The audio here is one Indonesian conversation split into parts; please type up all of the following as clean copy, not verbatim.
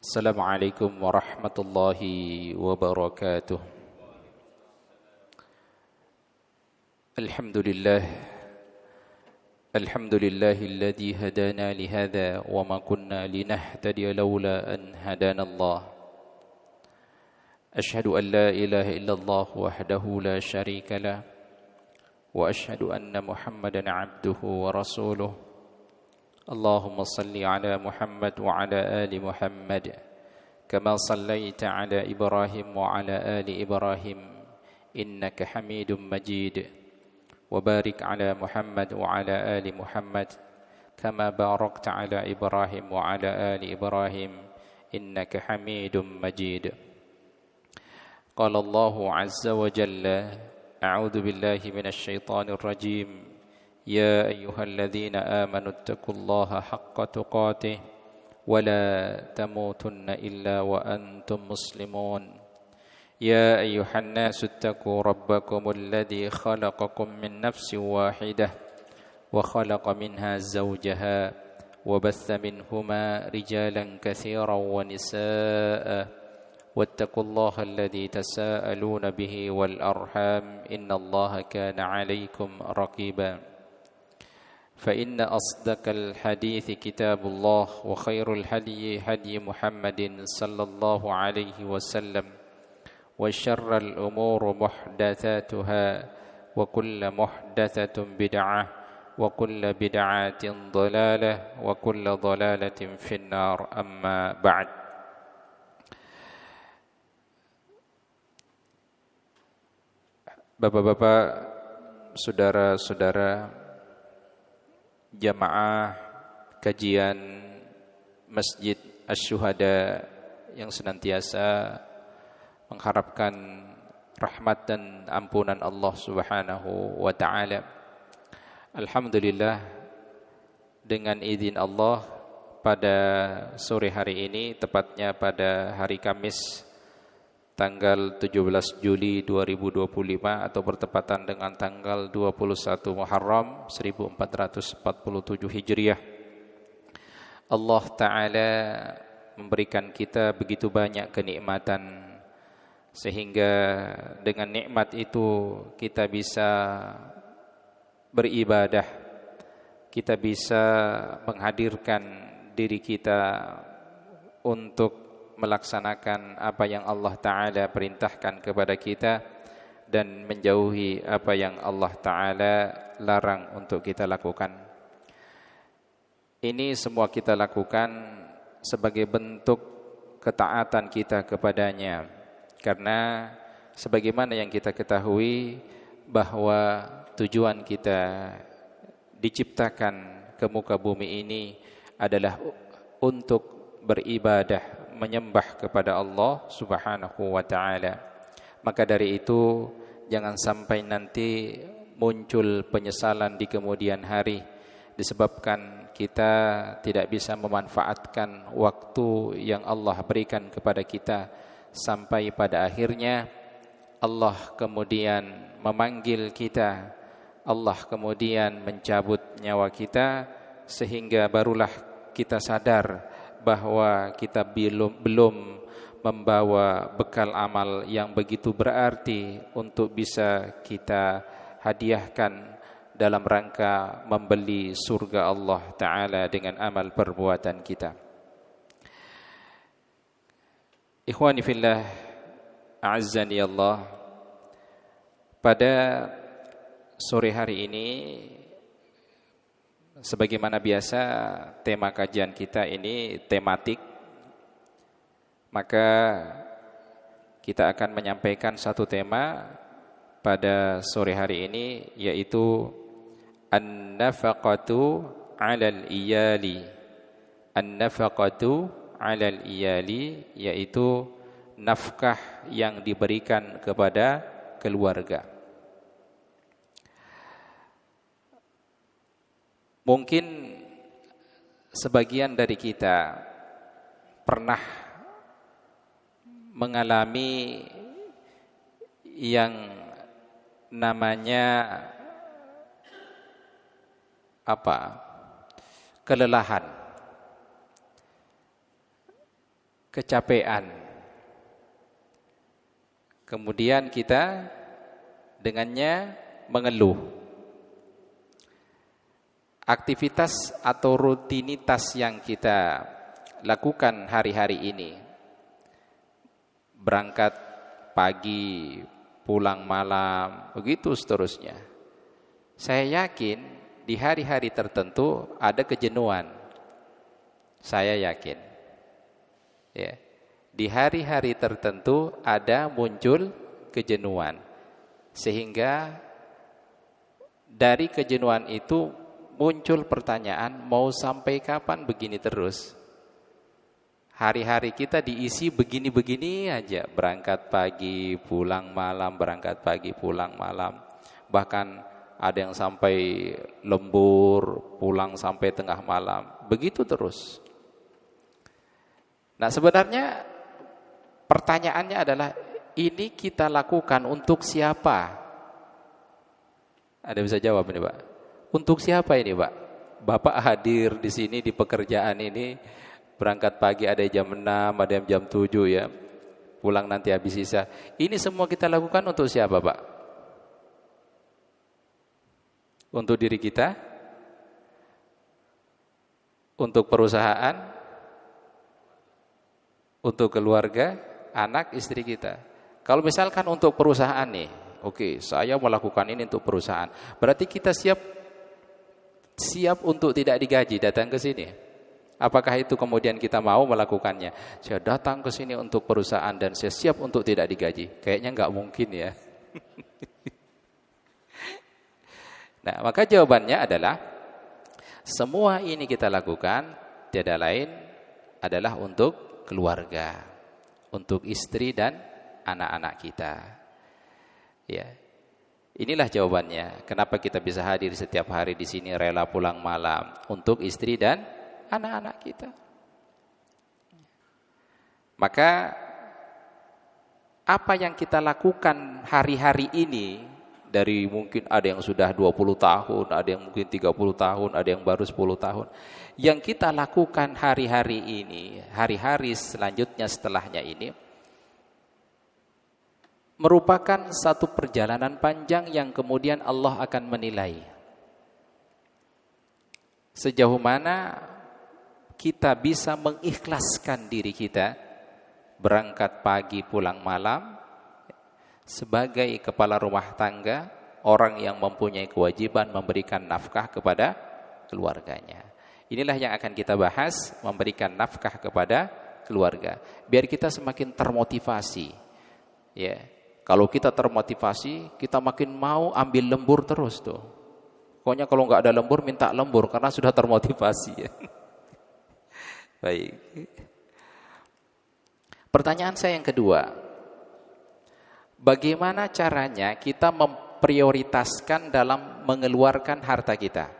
Assalamualaikum warahmatullahi wabarakatuh. Alhamdulillah. Alhamdulillahilladzi hadana lihadza wa ma kunna linahtadiya laula an hadana Allah. Ashhadu an la ilaha illallah wahdahu la syarika lah wa ashhadu anna Muhammadan abduhu wa rasuluh. Allahumma salli ala Muhammad wa ala ali Muhammad kama sallaita ala Ibrahim wa ala ali Ibrahim innaka Hamidum Majid wa barik ala Muhammad wa ala ali Muhammad kama barakta ala Ibrahim wa ala ali Ibrahim innaka Hamidum Majid. Qala Allahu azza wa jalla a'udzu billahi minasy syaithanir rajim. يا أيها الذين آمنوا اتقوا الله حق تقاته ولا تموتن إلا وأنتم مسلمون يا أيها الناس اتقوا ربكم الذي خلقكم من نفس واحدة وخلق منها زوجها وبث منهما رجالا كثيرا ونساء واتقوا الله الذي تساءلون به والأرحام إن الله كان عليكم رقيبا فإن أصدق الحديث كتاب الله وخير الهدي هدي محمد صلى الله عليه وسلم وشر الأمور محدثاتها وكل محدثة بدعة وكل بدعة ضلالة وكل ضلالة في النار أما بعد. Bapak-bapak, saudara-saudara jamaah kajian Masjid Asy-Syuhada yang senantiasa mengharapkan rahmat dan ampunan Allah Subhanahu wa taala. Alhamdulillah, dengan izin Allah pada sore hari ini, tepatnya pada hari Kamis tanggal 17 Juli 2025 atau bertepatan dengan tanggal 21 Muharram 1447 Hijriah. Allah Ta'ala memberikan kita begitu banyak kenikmatan, sehingga dengan nikmat itu kita bisa beribadah, kita bisa menghadirkan diri kita untuk melaksanakan apa yang Allah Ta'ala perintahkan kepada kita dan menjauhi apa yang Allah Ta'ala larang untuk kita lakukan. Ini semua kita lakukan sebagai bentuk ketaatan kita kepadanya, karena sebagaimana yang kita ketahui bahwa tujuan kita diciptakan ke muka bumi ini adalah untuk beribadah, menyembah kepada Allah Subhanahu wa taala. Maka dari itu jangan sampai nanti muncul penyesalan di kemudian hari disebabkan kita tidak bisa memanfaatkan waktu yang Allah berikan kepada kita, sampai pada akhirnya Allah kemudian memanggil kita, Allah kemudian mencabut nyawa kita, sehingga barulah kita sadar bahwa kita belum membawa bekal amal yang begitu berarti untuk bisa kita hadiahkan dalam rangka membeli surga Allah Ta'ala dengan amal perbuatan kita. Ikhwani fillah, a'azzani Allah, pada sore hari ini sebagaimana biasa tema kajian kita ini tematik, maka kita akan menyampaikan satu tema pada sore hari ini, yaitu an-nafaqatu 'alal iyali. An-nafaqatu 'alal iyali, yaitu nafkah yang diberikan kepada keluarga. Mungkin sebagian dari kita pernah mengalami yang namanya kelelahan. kecapean. Kemudian kita dengannya mengeluh. Aktivitas atau rutinitas yang kita lakukan hari-hari ini, berangkat pagi, pulang malam, begitu seterusnya. Saya yakin di hari-hari tertentu ada kejenuhan. Saya yakin. Ya. Di hari-hari tertentu ada muncul kejenuhan. Sehingga dari kejenuhan itu muncul pertanyaan, mau sampai kapan begini terus? Hari-hari kita diisi begini-begini aja, berangkat pagi, pulang malam, berangkat pagi, pulang malam. Bahkan ada yang sampai lembur, pulang sampai tengah malam, begitu terus. Nah, sebenarnya pertanyaannya adalah, ini kita lakukan untuk siapa? Ada bisa jawab ini, Pak? Untuk siapa ini, Pak? Bapak hadir di sini di pekerjaan ini, berangkat pagi ada jam 6, ada yang jam 7 ya. Pulang nanti habis isya. Ini semua kita lakukan untuk siapa, Pak? Untuk diri kita? Untuk perusahaan? Untuk keluarga, anak, istri kita. Kalau misalkan untuk perusahaan nih, oke, saya melakukan ini untuk perusahaan. Berarti kita siap untuk tidak digaji datang ke sini. Apakah itu kemudian kita mau melakukannya? Saya datang ke sini untuk perusahaan dan saya siap untuk tidak digaji. Kayaknya nggak mungkin ya. Nah, maka jawabannya adalah semua ini kita lakukan tiada lain adalah untuk keluarga, untuk istri dan anak-anak kita. Ya. Inilah jawabannya. Kenapa kita bisa hadir setiap hari di sini, rela pulang malam untuk istri dan anak-anak kita. Maka apa yang kita lakukan hari-hari ini, dari mungkin ada yang sudah 20 tahun, ada yang mungkin 30 tahun, ada yang baru 10 tahun. Yang kita lakukan hari-hari ini, hari-hari selanjutnya setelahnya ini, merupakan satu perjalanan panjang yang kemudian Allah akan menilai. Sejauh mana kita bisa mengikhlaskan diri kita berangkat pagi pulang malam sebagai kepala rumah tangga, orang yang mempunyai kewajiban memberikan nafkah kepada keluarganya. Inilah yang akan kita bahas, memberikan nafkah kepada keluarga, biar kita semakin termotivasi. Ya. Kalau kita termotivasi, kita makin mau ambil lembur terus tuh. Pokoknya kalau nggak ada lembur, minta lembur karena sudah termotivasi. Baik. Pertanyaan saya yang kedua, bagaimana caranya kita memprioritaskan dalam mengeluarkan harta kita?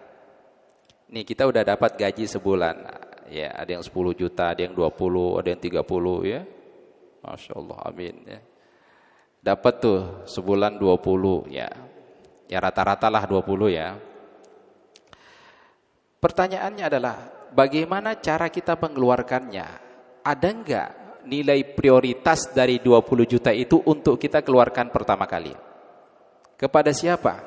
Nih kita udah dapat gaji sebulan, ya ada yang 10 juta, ada yang 20, ada yang 30 ya. Masya Allah, amin ya. Dapat tuh sebulan 20 ya. Ya rata-rata lah 20 ya. Pertanyaannya adalah bagaimana cara kita mengeluarkannya? Ada enggak nilai prioritas dari 20 juta itu untuk kita keluarkan pertama kali? Kepada siapa?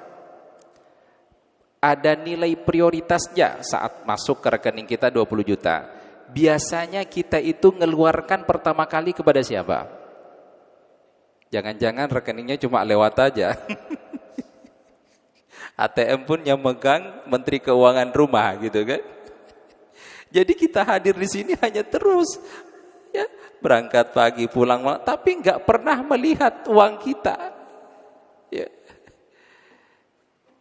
Ada nilai prioritasnya saat masuk ke rekening kita 20 juta. Biasanya kita itu mengeluarkan pertama kali kepada siapa? Jangan-jangan rekeningnya cuma lewat aja. ATM pun yang megang Menteri Keuangan rumah gitu kan. Jadi kita hadir di sini hanya terus ya, berangkat pagi pulang malam, tapi nggak pernah melihat uang kita. Ya.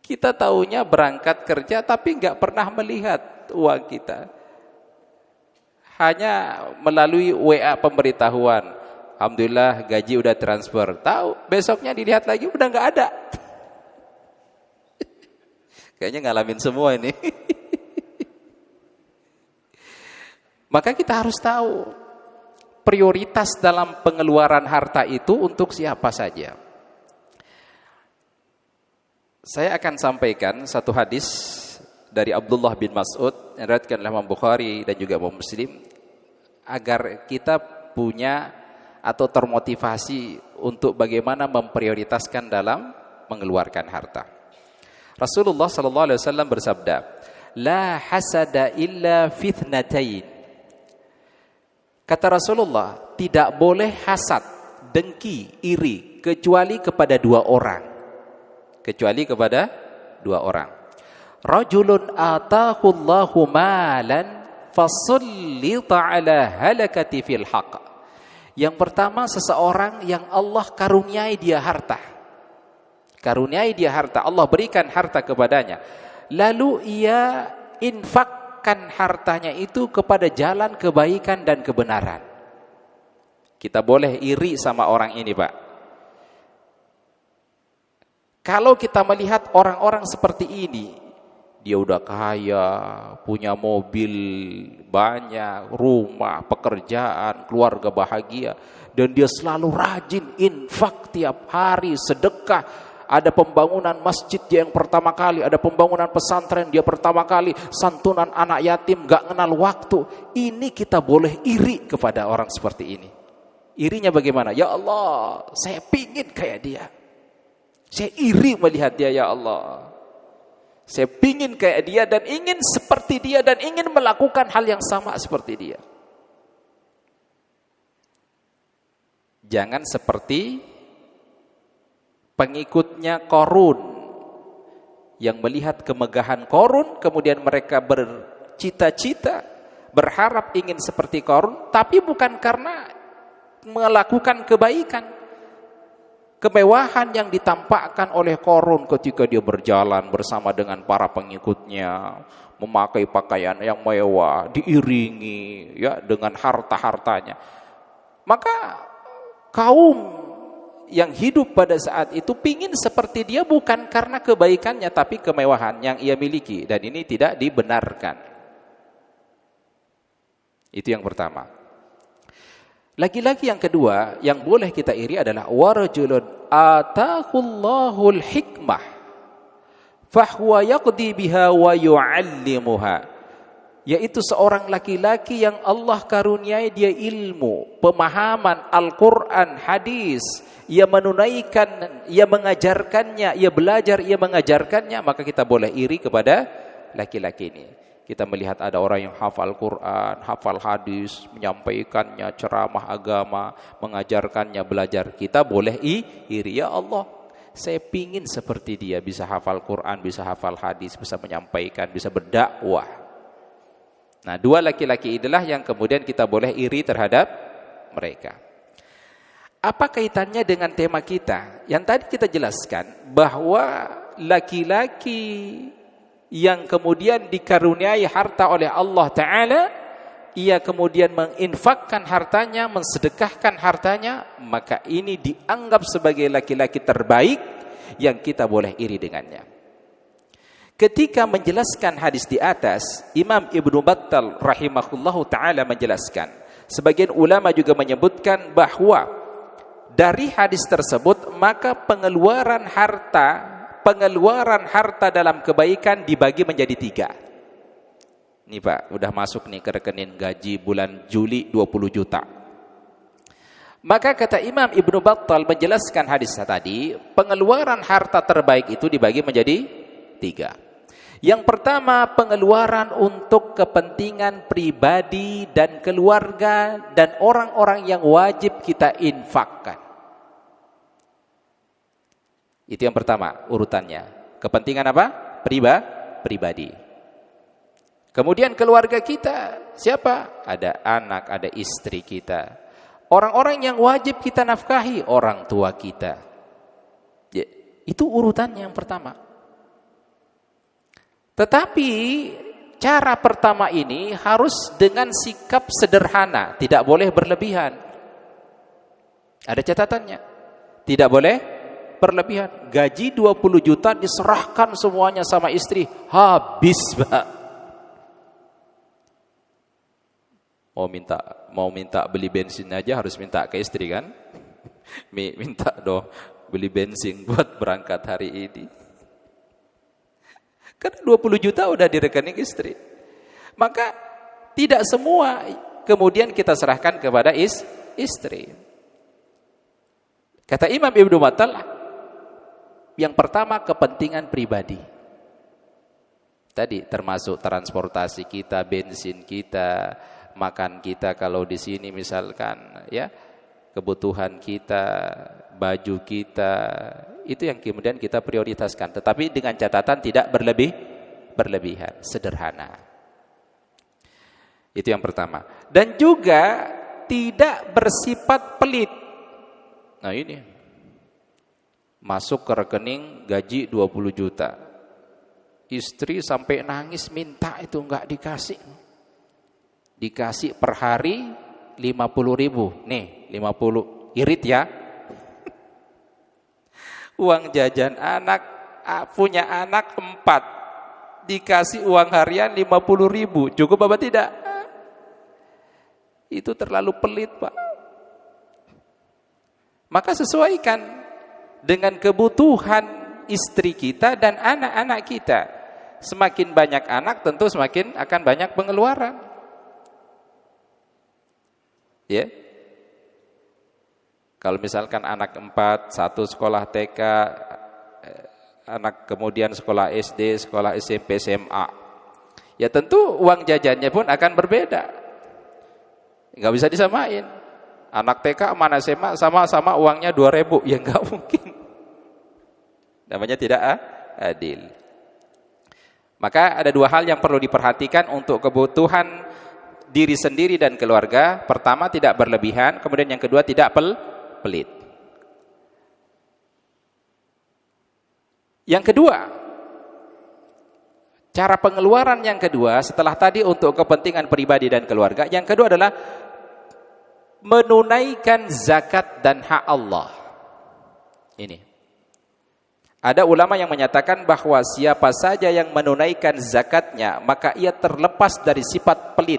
Kita taunya berangkat kerja tapi nggak pernah melihat uang kita. Hanya melalui WA pemberitahuan. Alhamdulillah gaji udah transfer. Tahu, besoknya dilihat lagi udah nggak ada. Kayaknya ngalamin semua ini. Maka kita harus tahu prioritas dalam pengeluaran harta itu untuk siapa saja. Saya akan sampaikan satu hadis dari Abdullah bin Mas'ud yang diriwayatkan oleh Imam Bukhari dan juga Imam Muslim agar kita punya atau termotivasi untuk bagaimana memprioritaskan dalam mengeluarkan harta. Rasulullah sallallahu alaihi wasallam bersabda, "La hasada illa fitnatain." Kata Rasulullah, tidak boleh hasad, dengki, iri kecuali kepada dua orang. Kecuali kepada dua orang. Rajulun atahu Allahu malan fasallita ala halakati fil haqq. Yang pertama, seseorang yang Allah karuniai dia harta. Karuniai dia harta, Allah berikan harta kepadanya. Lalu ia infakkan hartanya itu kepada jalan kebaikan dan kebenaran. Kita boleh iri sama orang ini, Pak. Kalau kita melihat orang-orang seperti ini, dia udah kaya, punya mobil banyak, rumah, pekerjaan, keluarga bahagia, dan dia selalu rajin infak tiap hari, sedekah. Ada pembangunan masjid dia yang pertama kali, ada pembangunan pesantren dia pertama kali, santunan anak yatim gak kenal waktu. Ini kita boleh iri kepada orang seperti ini. Irinya bagaimana? Ya Allah, saya pingin kayak dia. Saya iri melihat dia, ya Allah. Saya pingin kayak dia dan ingin seperti dia dan ingin melakukan hal yang sama seperti dia. Jangan seperti pengikutnya Qarun yang melihat kemegahan Qarun, kemudian mereka bercita-cita, berharap ingin seperti Qarun, tapi bukan karena melakukan kebaikan. Kemewahan yang ditampakkan oleh Qarun ketika dia berjalan bersama dengan para pengikutnya, memakai pakaian yang mewah, diiringi ya dengan harta-hartanya. Maka kaum yang hidup pada saat itu pingin seperti dia bukan karena kebaikannya, tapi kemewahan yang ia miliki, dan ini tidak dibenarkan. Itu yang pertama. Lagi-lagi yang kedua yang boleh kita iri adalah warajulun ataqullahul hikmah fahuwa yaqdi biha wa yu'allimuha, yaitu seorang laki-laki yang Allah karuniai dia ilmu, pemahaman Al-Qur'an, hadis, ia menunaikan, ia mengajarkannya, ia belajar, ia mengajarkannya, maka kita boleh iri kepada laki-laki ini. Kita melihat ada orang yang hafal Quran, hafal hadis, menyampaikannya, ceramah agama, mengajarkannya, belajar. Kita boleh iri, ya Allah, saya pingin seperti dia, bisa hafal Quran, bisa hafal hadis, bisa menyampaikan, bisa berdakwah. Nah, dua laki-laki inilah yang kemudian kita boleh iri terhadap mereka. Apa kaitannya dengan tema kita? Yang tadi kita jelaskan bahwa laki-laki yang kemudian dikaruniai harta oleh Allah Ta'ala, ia kemudian menginfakkan hartanya, mensedekahkan hartanya, maka ini dianggap sebagai laki-laki terbaik yang kita boleh iri dengannya. Ketika menjelaskan hadis di atas, Imam Ibnu Battal rahimahullahu ta'ala menjelaskan, sebagian ulama juga menyebutkan bahwa dari hadis tersebut maka pengeluaran harta dalam kebaikan dibagi menjadi 3. Nih Pak, udah masuk nih ke rekening gaji bulan Juli 20 juta. Maka kata Imam Ibnu Battal menjelaskan hadis tadi, pengeluaran harta terbaik itu dibagi menjadi 3. Yang pertama, pengeluaran untuk kepentingan pribadi dan keluarga dan orang-orang yang wajib kita infakkan. Itu yang pertama urutannya. Kepentingan apa? Pribadi. Kemudian keluarga kita, siapa? Ada anak, ada istri kita. Orang-orang yang wajib kita nafkahi, orang tua kita. Ya, itu urutannya yang pertama. Tetapi cara pertama ini harus dengan sikap sederhana, tidak boleh berlebihan. Ada catatannya. Tidak boleh berlebihan. Gaji 20 juta diserahkan semuanya sama istri, habis, Pak. Mau minta beli bensin aja harus minta ke istri kan? Minta dong beli bensin buat berangkat hari ini. Karena 20 juta udah di rekening istri. Maka tidak semua kemudian kita serahkan kepada Istri. Kata Imam Ibnu Battal, yang pertama kepentingan pribadi. Tadi termasuk transportasi kita, bensin kita, makan kita kalau di sini misalkan, ya, kebutuhan kita, baju kita, itu yang kemudian kita prioritaskan. Tetapi dengan catatan tidak berlebihan, sederhana. Itu yang pertama. Dan juga tidak bersifat pelit. Nah ini, masuk ke rekening gaji 20 juta. Istri sampai nangis minta itu enggak dikasih. Dikasih per hari 50.000. Nih, 50. Irit ya. Uang jajan anak, punya anak 4. Dikasih uang harian 50.000. Cukup apa tidak? Itu terlalu pelit, Pak. Maka sesuaikan dengan kebutuhan istri kita dan anak-anak kita. Semakin banyak anak tentu semakin akan banyak pengeluaran. Ya. Kalau misalkan anak 4, satu sekolah TK, anak kemudian sekolah SD, sekolah SMP, SMA. Ya tentu uang jajannya pun akan berbeda. Enggak bisa disamain. Anak TK mana SMA sama-sama uangnya 2.000, ya enggak mungkin. Namanya tidak adil. Maka ada dua hal yang perlu diperhatikan untuk kebutuhan diri sendiri dan keluarga. Pertama, tidak berlebihan. Kemudian yang kedua, tidak pelit. Yang kedua, cara pengeluaran yang kedua, setelah tadi untuk kepentingan pribadi dan keluarga, yang kedua adalah menunaikan zakat dan hak Allah. Ini. Ada ulama yang menyatakan bahwa siapa saja yang menunaikan zakatnya, maka ia terlepas dari sifat pelit.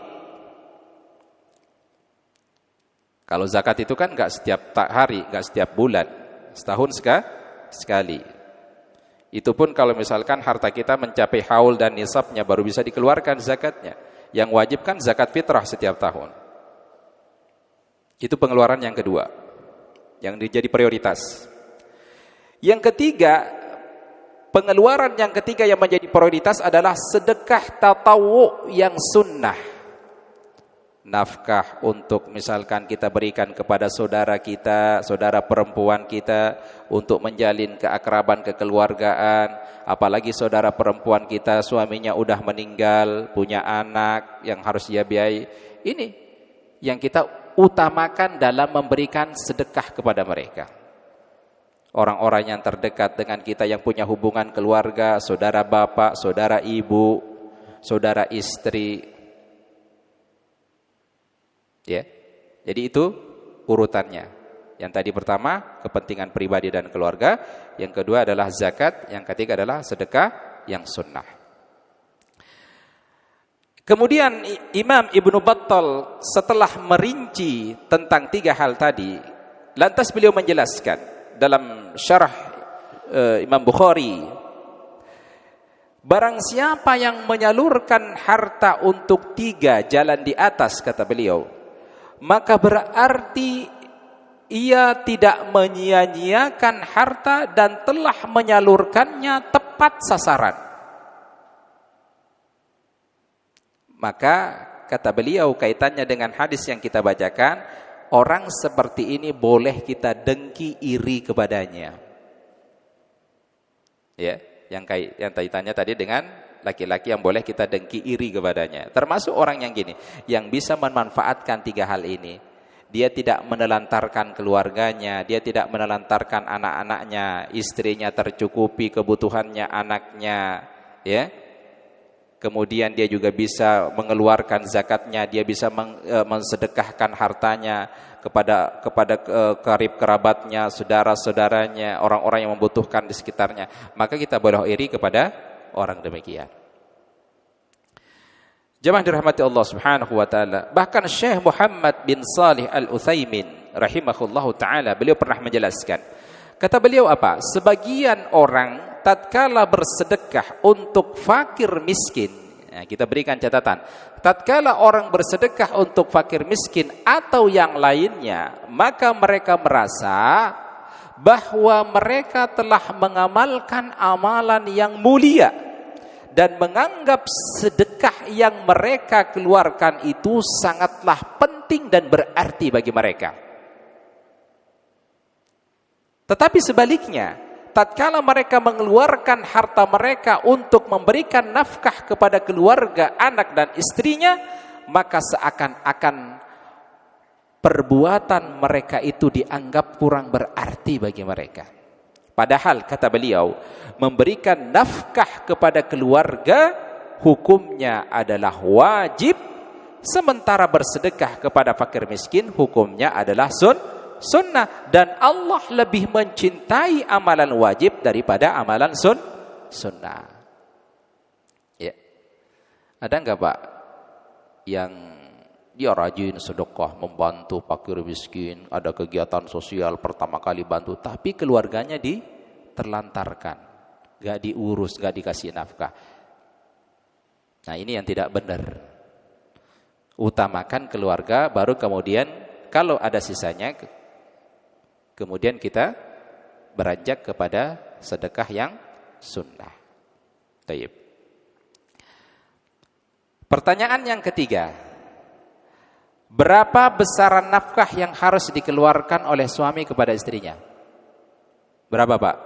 Kalau zakat itu kan enggak setiap hari, enggak setiap bulan, setahun sekali. Itu pun kalau misalkan harta kita mencapai haul dan nisabnya baru bisa dikeluarkan zakatnya. Yang wajib kan zakat fitrah setiap tahun. Itu pengeluaran yang kedua, yang menjadi prioritas. Yang ketiga, pengeluaran yang ketiga yang menjadi prioritas adalah sedekah tatawu yang sunnah. Nafkah untuk misalkan kita berikan kepada saudara kita, saudara perempuan kita, untuk menjalin keakraban kekeluargaan. Apalagi saudara perempuan kita suaminya udah meninggal, punya anak yang harus dia biayai. Ini yang kita utamakan dalam memberikan sedekah kepada mereka. Orang-orang yang terdekat dengan kita yang punya hubungan keluarga, saudara bapak, saudara ibu, saudara istri. Ya. Jadi itu urutannya. Yang tadi pertama kepentingan pribadi dan keluarga, yang kedua adalah zakat, yang ketiga adalah sedekah yang sunnah. Kemudian Imam Ibnu Battal setelah merinci tentang tiga hal tadi, lantas beliau menjelaskan dalam syarah Imam Bukhari, barang siapa yang menyalurkan harta untuk tiga jalan di atas, kata beliau, maka berarti ia tidak menyia-nyiakan harta dan telah menyalurkannya tepat sasaran. Maka kata beliau kaitannya dengan hadis yang kita bacakan, orang seperti ini boleh kita dengki iri kepadanya. Ya, yang kaitannya tadi dengan laki-laki yang boleh kita dengki iri kepadanya. Termasuk orang yang gini, yang bisa memanfaatkan tiga hal ini. Dia tidak menelantarkan keluarganya, dia tidak menelantarkan anak-anaknya, istrinya tercukupi kebutuhannya anaknya, ya. Kemudian dia juga bisa mengeluarkan zakatnya, dia bisa mensedekahkan hartanya kepada karib kerabatnya, saudara-saudaranya, orang-orang yang membutuhkan di sekitarnya. Maka kita boleh iri kepada orang demikian. Jemaah dirahmati Allah Subhanahu wa taala. Bahkan Syekh Muhammad bin Shalih Al-Utsaimin rahimahullahu taala, beliau pernah menjelaskan. Kata beliau apa? Sebagian orang tatkala bersedekah untuk fakir miskin, Nah, kita berikan catatan. Tatkala orang bersedekah untuk fakir miskin atau yang lainnya, maka mereka merasa bahwa mereka telah mengamalkan amalan yang mulia dan menganggap sedekah yang mereka keluarkan itu sangatlah penting dan berarti bagi mereka. Tetapi sebaliknya, tatkala mereka mengeluarkan harta mereka untuk memberikan nafkah kepada keluarga, anak dan istrinya, maka seakan-akan perbuatan mereka itu dianggap kurang berarti bagi mereka. Padahal kata beliau, memberikan nafkah kepada keluarga hukumnya adalah wajib, sementara bersedekah kepada fakir miskin hukumnya adalah sunnah. Dan Allah lebih mencintai amalan wajib daripada amalan sunnah. Ya. Ada enggak Pak yang dia rajin sedekah, membantu fakir miskin, ada kegiatan sosial pertama kali bantu, tapi keluarganya diterlantarkan, gak diurus, gak dikasih nafkah. Nah, ini yang tidak benar. Utamakan keluarga, baru kemudian kalau ada sisanya, kemudian kita beranjak kepada sedekah yang sunnah. Taib. Pertanyaan yang ketiga, berapa besaran nafkah yang harus dikeluarkan oleh suami kepada istrinya? Berapa Pak?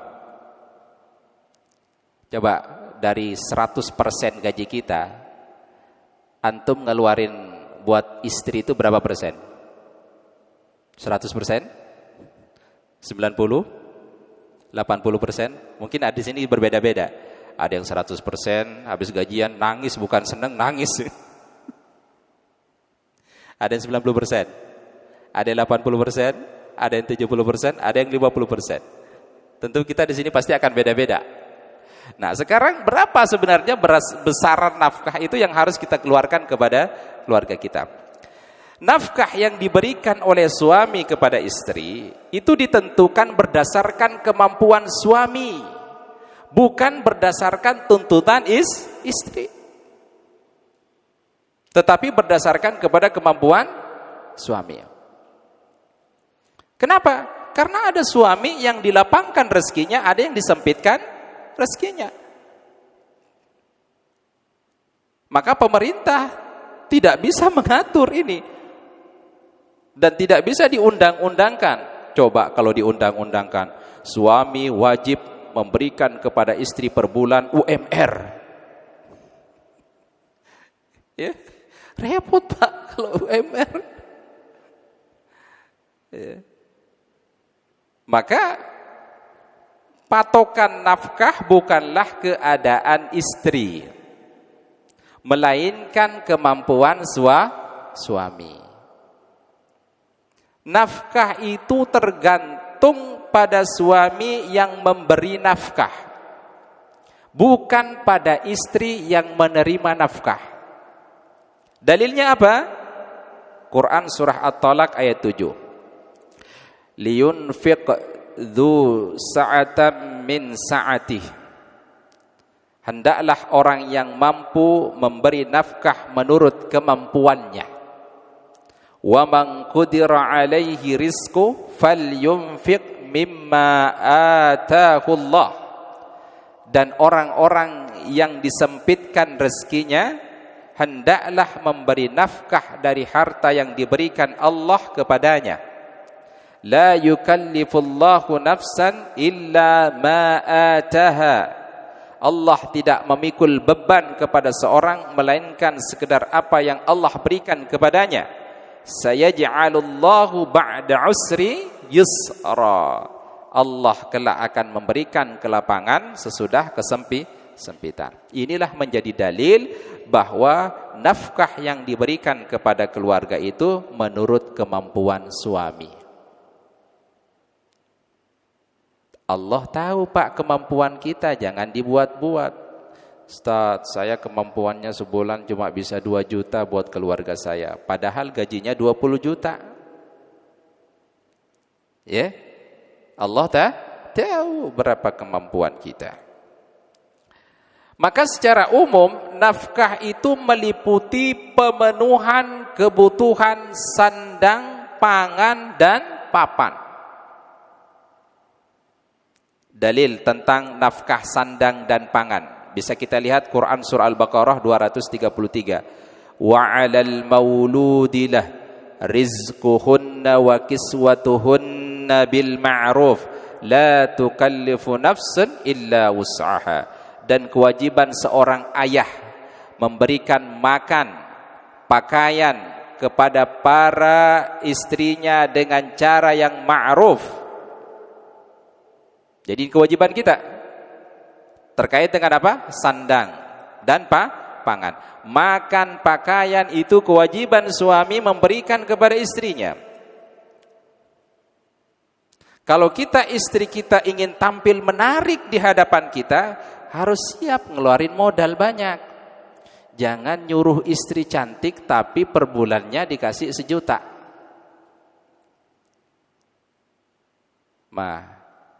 Coba dari 100% gaji kita, antum ngeluarin buat istri itu berapa persen? 100%? 90%? 80%? Mungkin ada di sini berbeda-beda. Ada yang 100%, habis gajian nangis, bukan seneng, nangis. Ada yang 90%, ada yang 80%, ada yang 70%, ada yang 50%. Tentu kita di sini pasti akan beda-beda. Nah, sekarang berapa sebenarnya besaran nafkah itu yang harus kita keluarkan kepada keluarga kita? Nafkah yang diberikan oleh suami kepada istri itu ditentukan berdasarkan kemampuan suami, bukan berdasarkan tuntutan istri, tetapi berdasarkan kepada kemampuan suami. Kenapa? Karena ada suami yang dilapangkan rezekinya, ada yang disempitkan rezekinya. Maka pemerintah tidak bisa mengatur ini dan tidak bisa diundang-undangkan. Coba kalau diundang-undangkan, suami wajib memberikan kepada istri per bulan UMR. Ya. Repot Pak kalau UMR. Ya. Maka patokan nafkah bukanlah keadaan istri, melainkan kemampuan suami. Nafkah itu tergantung pada suami yang memberi nafkah, bukan pada istri yang menerima nafkah. Dalilnya apa? Quran surah At-Talaq ayat 7. Liyunfiq dzu sa'atan min sa'atih. Hendaklah orang yang mampu memberi nafkah menurut kemampuannya. Wa man qudira 'alaihi rizqu falyunfiq mimma ataahu Allah. Dan orang-orang yang disempitkan rezekinya hendaklah memberi nafkah dari harta yang diberikan Allah kepadanya. La yukallifullahu nafsan illa ma ataha. Allah tidak memikul beban kepada seorang melainkan sekedar apa yang Allah berikan kepadanya. Sayaj'alullahu ba'da usri yusra. Allah kelak akan memberikan kelapangan sesudah kesempitan. Inilah menjadi dalil bahwa nafkah yang diberikan kepada keluarga itu menurut kemampuan suami. Allah tahu Pak kemampuan kita, jangan dibuat-buat. Ustaz, saya kemampuannya sebulan cuma bisa 2 juta buat keluarga saya, padahal gajinya 20 juta. Ya, Allah tahu berapa kemampuan kita. Maka secara umum nafkah itu meliputi pemenuhan kebutuhan sandang, pangan, dan papan. Dalil tentang nafkah sandang dan pangan bisa kita lihat Quran surah Al-Baqarah 233. Wa 'alal mauludi lah rizquhunna wa kiswatuhunna bil ma'ruf la tukallifu nafsan illa wus'aha. Dan kewajiban seorang ayah memberikan makan, pakaian kepada para istrinya dengan cara yang ma'ruf. Jadi kewajiban kita terkait dengan apa? Sandang dan pangan. Makan, pakaian itu kewajiban suami memberikan kepada istrinya. Kalau kita istri kita ingin tampil menarik di hadapan kita, harus siap ngeluarin modal banyak. Jangan nyuruh istri cantik tapi per bulannya dikasih 1 juta.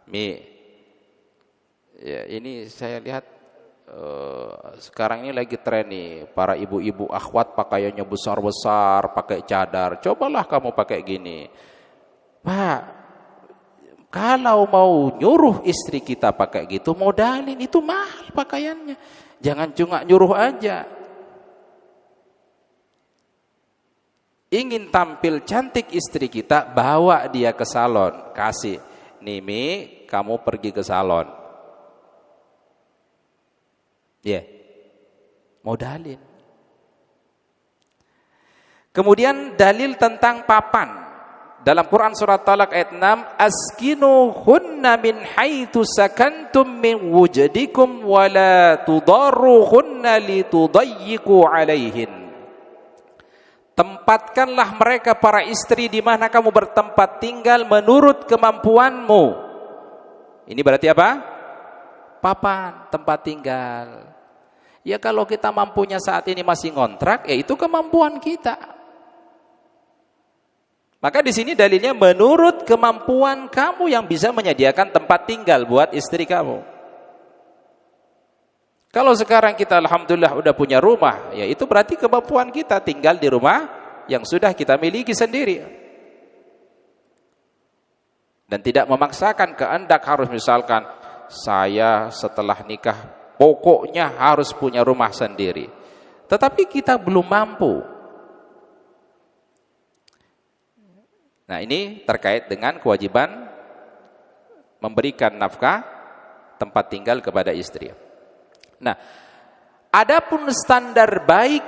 Mi, ya, ini saya lihat sekarang ini lagi tren nih, para ibu-ibu akhwat pakaiannya besar-besar, pakai cadar. Cobalah kamu pakai gini. Pak, kalau mau nyuruh istri kita pakai gitu, modalin, itu mahal pakaiannya. Jangan cuma nyuruh aja. Ingin tampil cantik istri kita, bawa dia ke salon, kasih. Nih Mi, kamu pergi ke salon. Ya, modalin. Kemudian dalil tentang papan. Dalam Quran surat Talaq ayat 6, askinuhunna min haitsu sakantum min wujdikum wa la tudarruhunna litudayyiqu alaihin. Tempatkanlah mereka para istri di mana kamu bertempat tinggal menurut kemampuanmu. Ini berarti apa? Papan, tempat tinggal. Ya kalau kita mampunya saat ini masih ngontrak, ya itu kemampuan kita. Maka di sini dalilnya menurut kemampuan kamu yang bisa menyediakan tempat tinggal buat istri kamu. Kalau sekarang kita alhamdulillah udah punya rumah, ya itu berarti kemampuan kita tinggal di rumah yang sudah kita miliki sendiri. Dan tidak memaksakan kehendak harus misalkan saya setelah nikah pokoknya harus punya rumah sendiri. Tetapi kita belum mampu. Nah, ini terkait dengan kewajiban memberikan nafkah tempat tinggal kepada istri. Nah, adapun standar baik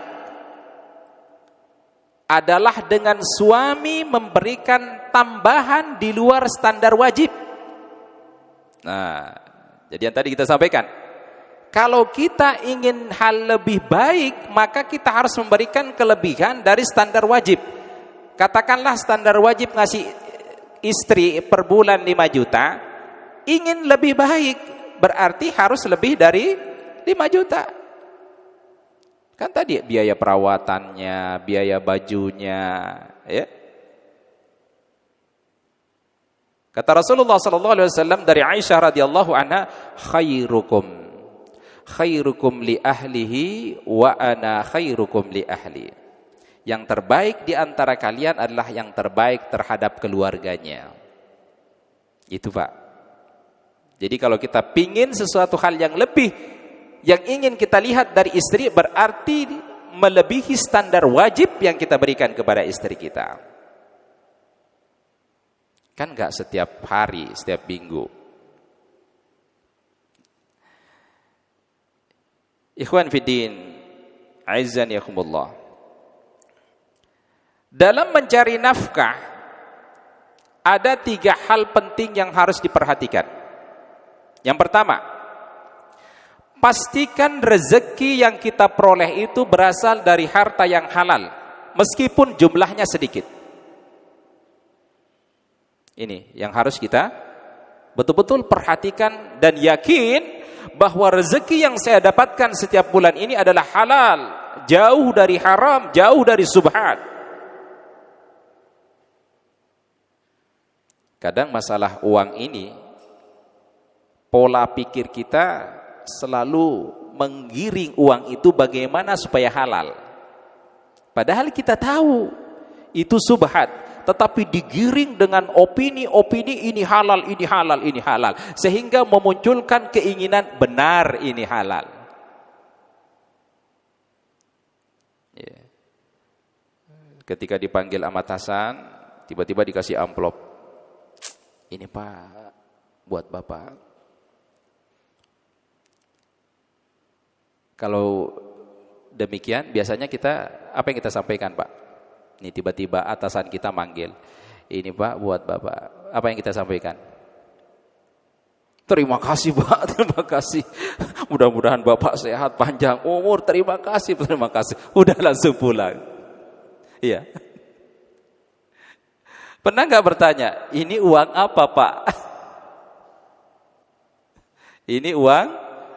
adalah dengan suami memberikan tambahan di luar standar wajib. Nah, jadi yang tadi kita sampaikan, kalau kita ingin hal lebih baik, maka kita harus memberikan kelebihan dari standar wajib. Katakanlah standar wajib ngasih istri per bulan 5 juta, ingin lebih baik, berarti harus lebih dari 5 juta. Kan tadi biaya perawatannya, biaya bajunya, ya. Kata Rasulullah SAW dari Aisyah radhiyallahu anha, khairukum li ahlihi wa ana khairukum li ahli. Yang terbaik di antara kalian adalah yang terbaik terhadap keluarganya. Itu Pak. Jadi kalau kita pingin sesuatu hal yang lebih, yang ingin kita lihat dari istri, berarti melebihi standar wajib yang kita berikan kepada istri kita. Kan gak setiap hari, setiap minggu. Ikhwan fiddin, aizan yakumullah. Dalam mencari nafkah, ada 3 hal penting yang harus diperhatikan. Yang pertama, pastikan rezeki yang kita peroleh itu berasal dari harta yang halal, meskipun jumlahnya sedikit. Ini yang harus kita betul-betul perhatikan dan yakin bahwa rezeki yang saya dapatkan setiap bulan ini adalah halal, jauh dari haram, jauh dari subhat. Kadang masalah uang ini, pola pikir kita selalu menggiring uang itu bagaimana supaya halal. Padahal kita tahu itu subhat, tetapi digiring dengan opini-opini ini halal, ini halal, ini halal, sehingga memunculkan keinginan benar ini halal. Ya. Ketika dipanggil sama atasan, tiba-tiba dikasih amplop. Ini Pak, buat Bapak. Kalau demikian, biasanya kita, apa yang kita sampaikan Pak? Ini tiba-tiba atasan kita manggil. Ini Pak, buat Bapak. Apa yang kita sampaikan? Terima kasih Pak, terima kasih. Mudah-mudahan Bapak sehat, panjang umur, terima kasih, terima kasih. Udah langsung pulang. Iya. Pernah nggak bertanya, ini uang apa Pak? Ini uang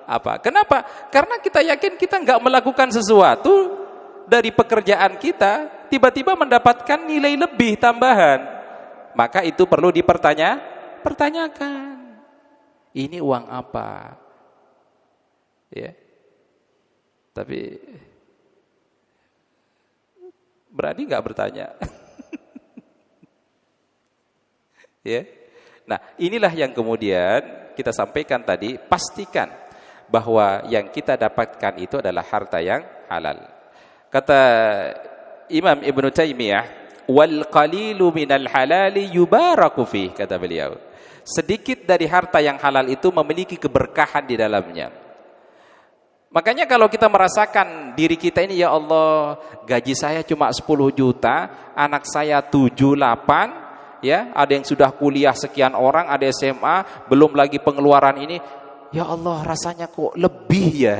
apa? Kenapa? Karena kita yakin kita nggak melakukan sesuatu dari pekerjaan kita, tiba-tiba mendapatkan nilai lebih tambahan. Maka itu perlu pertanyakan. Ini uang apa? Ya. Tapi berani nggak bertanya? Ya. Nah, inilah yang kemudian kita sampaikan tadi, pastikan bahwa yang kita dapatkan itu adalah harta yang halal. Kata Imam Ibn Taymiyah, wal qalilu minal halali yubaraku fih, kata beliau. Sedikit dari harta yang halal itu memiliki keberkahan di dalamnya. Makanya kalau kita merasakan diri kita ini, ya Allah, gaji saya cuma 10 juta, anak saya 7, 8, ya, ada yang sudah kuliah sekian orang, ada SMA, belum lagi pengeluaran ini, ya Allah, rasanya kok lebih ya.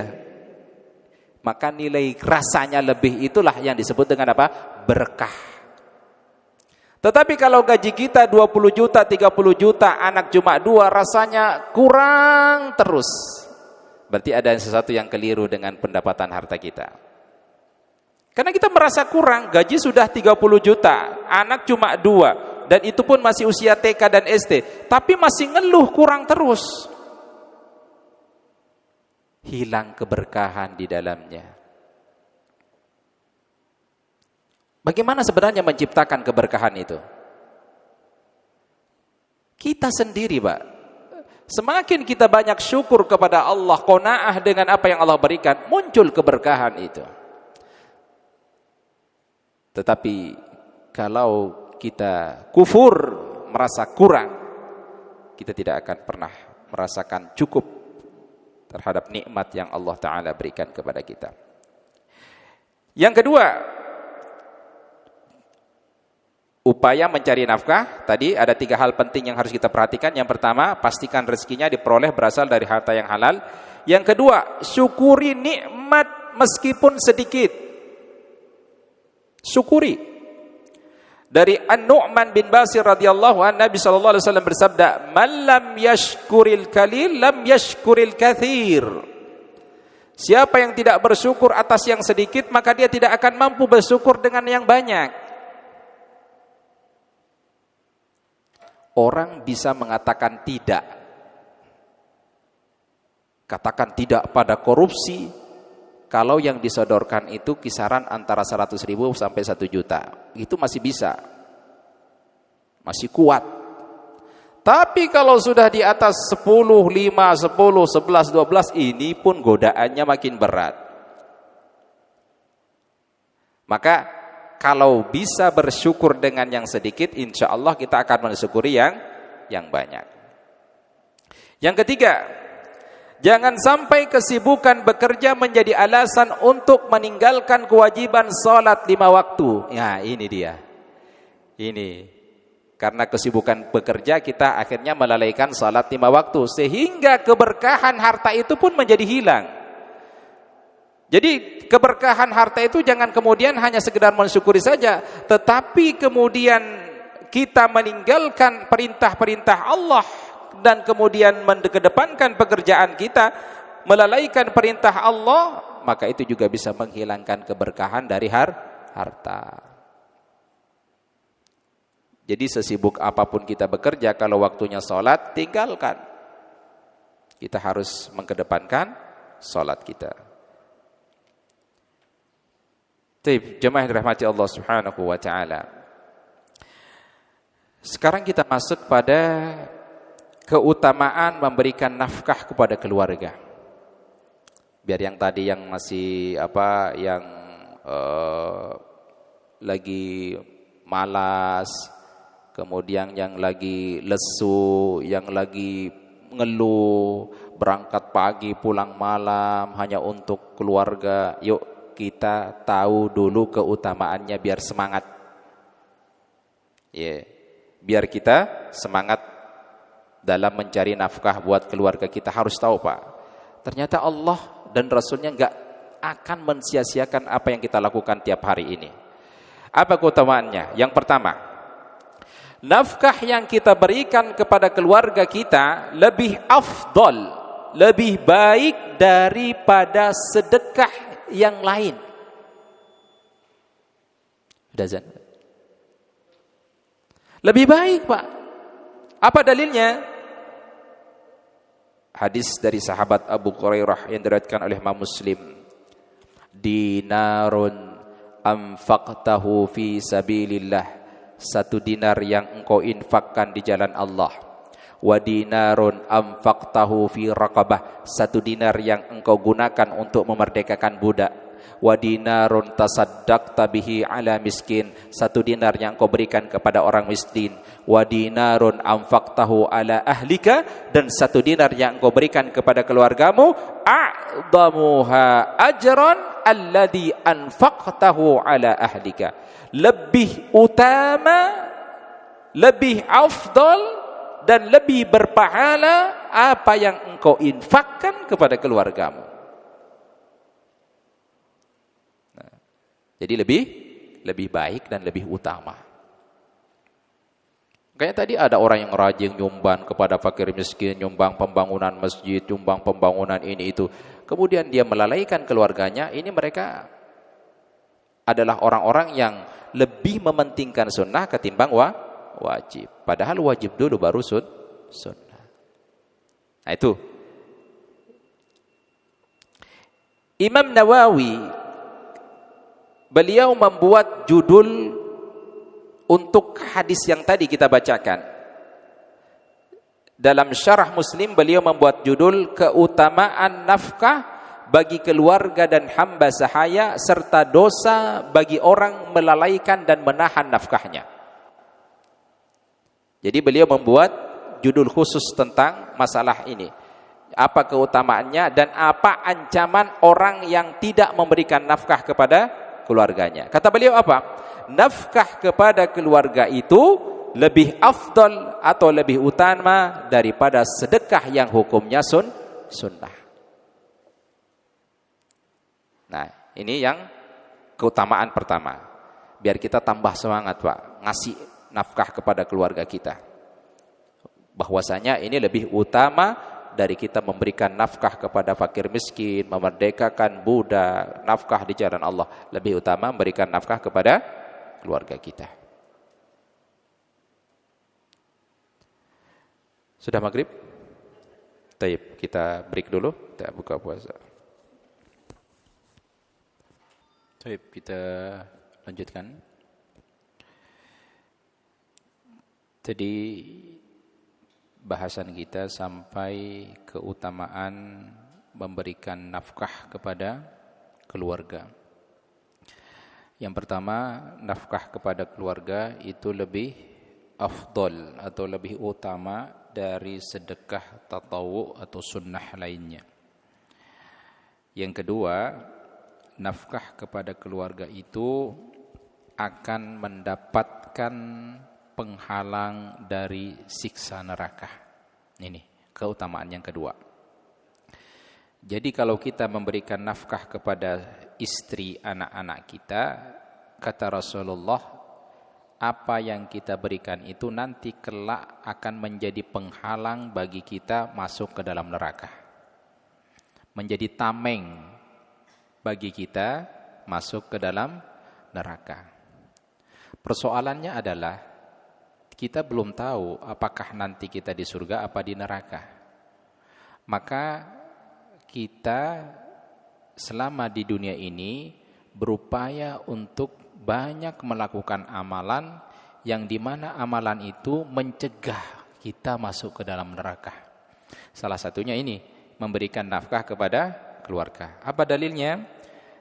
Maka nilai rasanya lebih itulah yang disebut dengan apa? Berkah. Tetapi kalau gaji kita 20 juta, 30 juta, anak cuma 2, rasanya kurang terus. Berarti ada sesuatu yang keliru dengan pendapatan harta kita. Karena kita merasa kurang, gaji sudah 30 juta, anak cuma 2, dan itu pun masih usia TK dan SD, tapi masih ngeluh kurang terus. Hilang keberkahan di dalamnya. Bagaimana sebenarnya menciptakan keberkahan itu? Kita sendiri, Pak. Semakin kita banyak syukur kepada Allah, qanaah dengan apa yang Allah berikan, muncul keberkahan itu. Tetapi kalau kita kufur, merasa kurang, kita tidak akan pernah merasakan cukup terhadap nikmat yang Allah Ta'ala berikan kepada kita. Yang kedua, upaya mencari nafkah. Tadi ada 3 hal penting yang harus kita perhatikan. Yang pertama, pastikan rezekinya diperoleh berasal dari harta yang halal. Yang kedua, syukuri nikmat meskipun sedikit. Syukuri. Dari An-Nu'man bin Bashir radhiyallahu anhu, Nabi sallallahu alaihi wasallam bersabda, "Man lam yashkuril qalil lam yashkuril katsir." Siapa yang tidak bersyukur atas yang sedikit, maka dia tidak akan mampu bersyukur dengan yang banyak. Orang bisa mengatakan tidak. Katakan tidak pada korupsi kalau yang disodorkan itu kisaran antara 100.000 sampai 1 juta. Itu masih bisa. Masih kuat. Tapi kalau sudah di atas 10, 5, 10, 11, 12, ini pun godaannya makin berat. Maka kalau bisa bersyukur dengan yang sedikit, insya Allah kita akan mensyukuri yang banyak. Yang ketiga, jangan sampai kesibukan bekerja menjadi alasan untuk meninggalkan kewajiban sholat 5 waktu. Ya, ini dia. Ini. Karena kesibukan bekerja, kita akhirnya melalaikan sholat 5 waktu. Sehingga keberkahan harta itu pun menjadi hilang. Jadi keberkahan harta itu jangan kemudian hanya sekedar mensyukuri saja, tetapi kemudian kita meninggalkan perintah-perintah Allah dan kemudian mengedepankan pekerjaan kita, melalaikan perintah Allah, maka itu juga bisa menghilangkan keberkahan dari harta. Jadi sesibuk apapun kita bekerja, kalau waktunya sholat, tinggalkan. Kita harus mengedepankan salat kita. Baik, jemaah yang dirahmati Allah Subhanahu wa taala. Sekarang kita masuk pada keutamaan memberikan nafkah kepada keluarga. Biar yang tadi yang masih lagi malas, kemudian yang lagi lesu, yang lagi ngeluh, berangkat pagi pulang malam hanya untuk keluarga. Yuk kita tahu dulu keutamaannya biar semangat. Biar kita semangat dalam mencari nafkah buat keluarga kita. Harus tahu Pak, ternyata Allah dan Rasulnya enggak akan mensia-siakan apa yang kita lakukan tiap hari ini. Apa keutamaannya? Yang pertama, nafkah yang kita berikan kepada keluarga kita lebih afdal, lebih baik daripada sedekah yang lain. Dazan. Lebih baik Pak. Apa dalilnya? Hadis dari sahabat Abu Hurairah yang diriwayatkan oleh Imam Muslim. Dinarun anfaqtahu fi sabilillah. 1 dinar yang engkau infakkan di jalan Allah. Wa dinarun anfaqtahu fi raqabah. 1 dinar yang engkau gunakan untuk memerdekakan budak. Wa dinarun tasaddaqta bihi ala miskin. 1 dinar yang engkau berikan kepada orang miskin. Wa dinarun anfaqtahu ala ahlika. Dan 1 dinar yang engkau berikan kepada keluargamu. A'damuha ajran alladhi anfaqtahu ala ahlika. Lebih utama, lebih afdal, dan lebih berpahala apa yang engkau infakkan kepada keluargamu. Nah, jadi lebih baik dan lebih utama. Makanya tadi ada orang yang rajin nyumbang kepada fakir miskin, nyumbang pembangunan masjid, nyumbang pembangunan ini itu. Kemudian dia melalaikan keluarganya. Ini mereka adalah orang-orang yang lebih mementingkan sunnah ketimbang wajib. Padahal wajib dulu baru sunnah. Nah itu. Imam Nawawi, beliau membuat judul untuk hadis yang tadi kita bacakan. Dalam syarah Muslim beliau membuat judul keutamaan nafkah bagi keluarga dan hamba sahaya serta dosa bagi orang melalaikan dan menahan nafkahnya. Jadi beliau membuat judul khusus tentang masalah ini. Apa keutamaannya dan apa ancaman orang yang tidak memberikan nafkah kepada keluarganya. Kata beliau apa? Nafkah kepada keluarga itu lebih afdal atau lebih utama daripada sedekah yang hukumnya sunnah. Nah, ini yang keutamaan pertama. Biar kita tambah semangat, Pak, ngasih nafkah kepada keluarga kita. Bahwasanya ini lebih utama dari kita memberikan nafkah kepada fakir miskin, memerdekakan budak, nafkah di jalan Allah. Lebih utama memberikan nafkah kepada keluarga kita. Sudah maghrib? Taib, kita break dulu, kita buka puasa. Taib, kita lanjutkan. Jadi bahasan kita sampai keutamaan memberikan nafkah kepada keluarga. Yang pertama, nafkah kepada keluarga itu lebih afdal atau lebih utama dari sedekah tatawu atau sunnah lainnya. Yang kedua, nafkah kepada keluarga itu akan mendapatkan penghalang dari siksa neraka. Ini keutamaan yang kedua. Jadi kalau kita memberikan nafkah kepada istri anak-anak kita, kata Rasulullah, apa yang kita berikan itu nanti kelak akan menjadi penghalang bagi kita masuk ke dalam neraka. Menjadi tameng bagi kita masuk ke dalam neraka. Persoalannya adalah kita belum tahu apakah nanti kita di surga apa di neraka. Maka kita selama di dunia ini berupaya untuk banyak melakukan amalan yang dimana amalan itu mencegah kita masuk ke dalam neraka. Salah satunya ini, memberikan nafkah kepada keluarga. Apa dalilnya?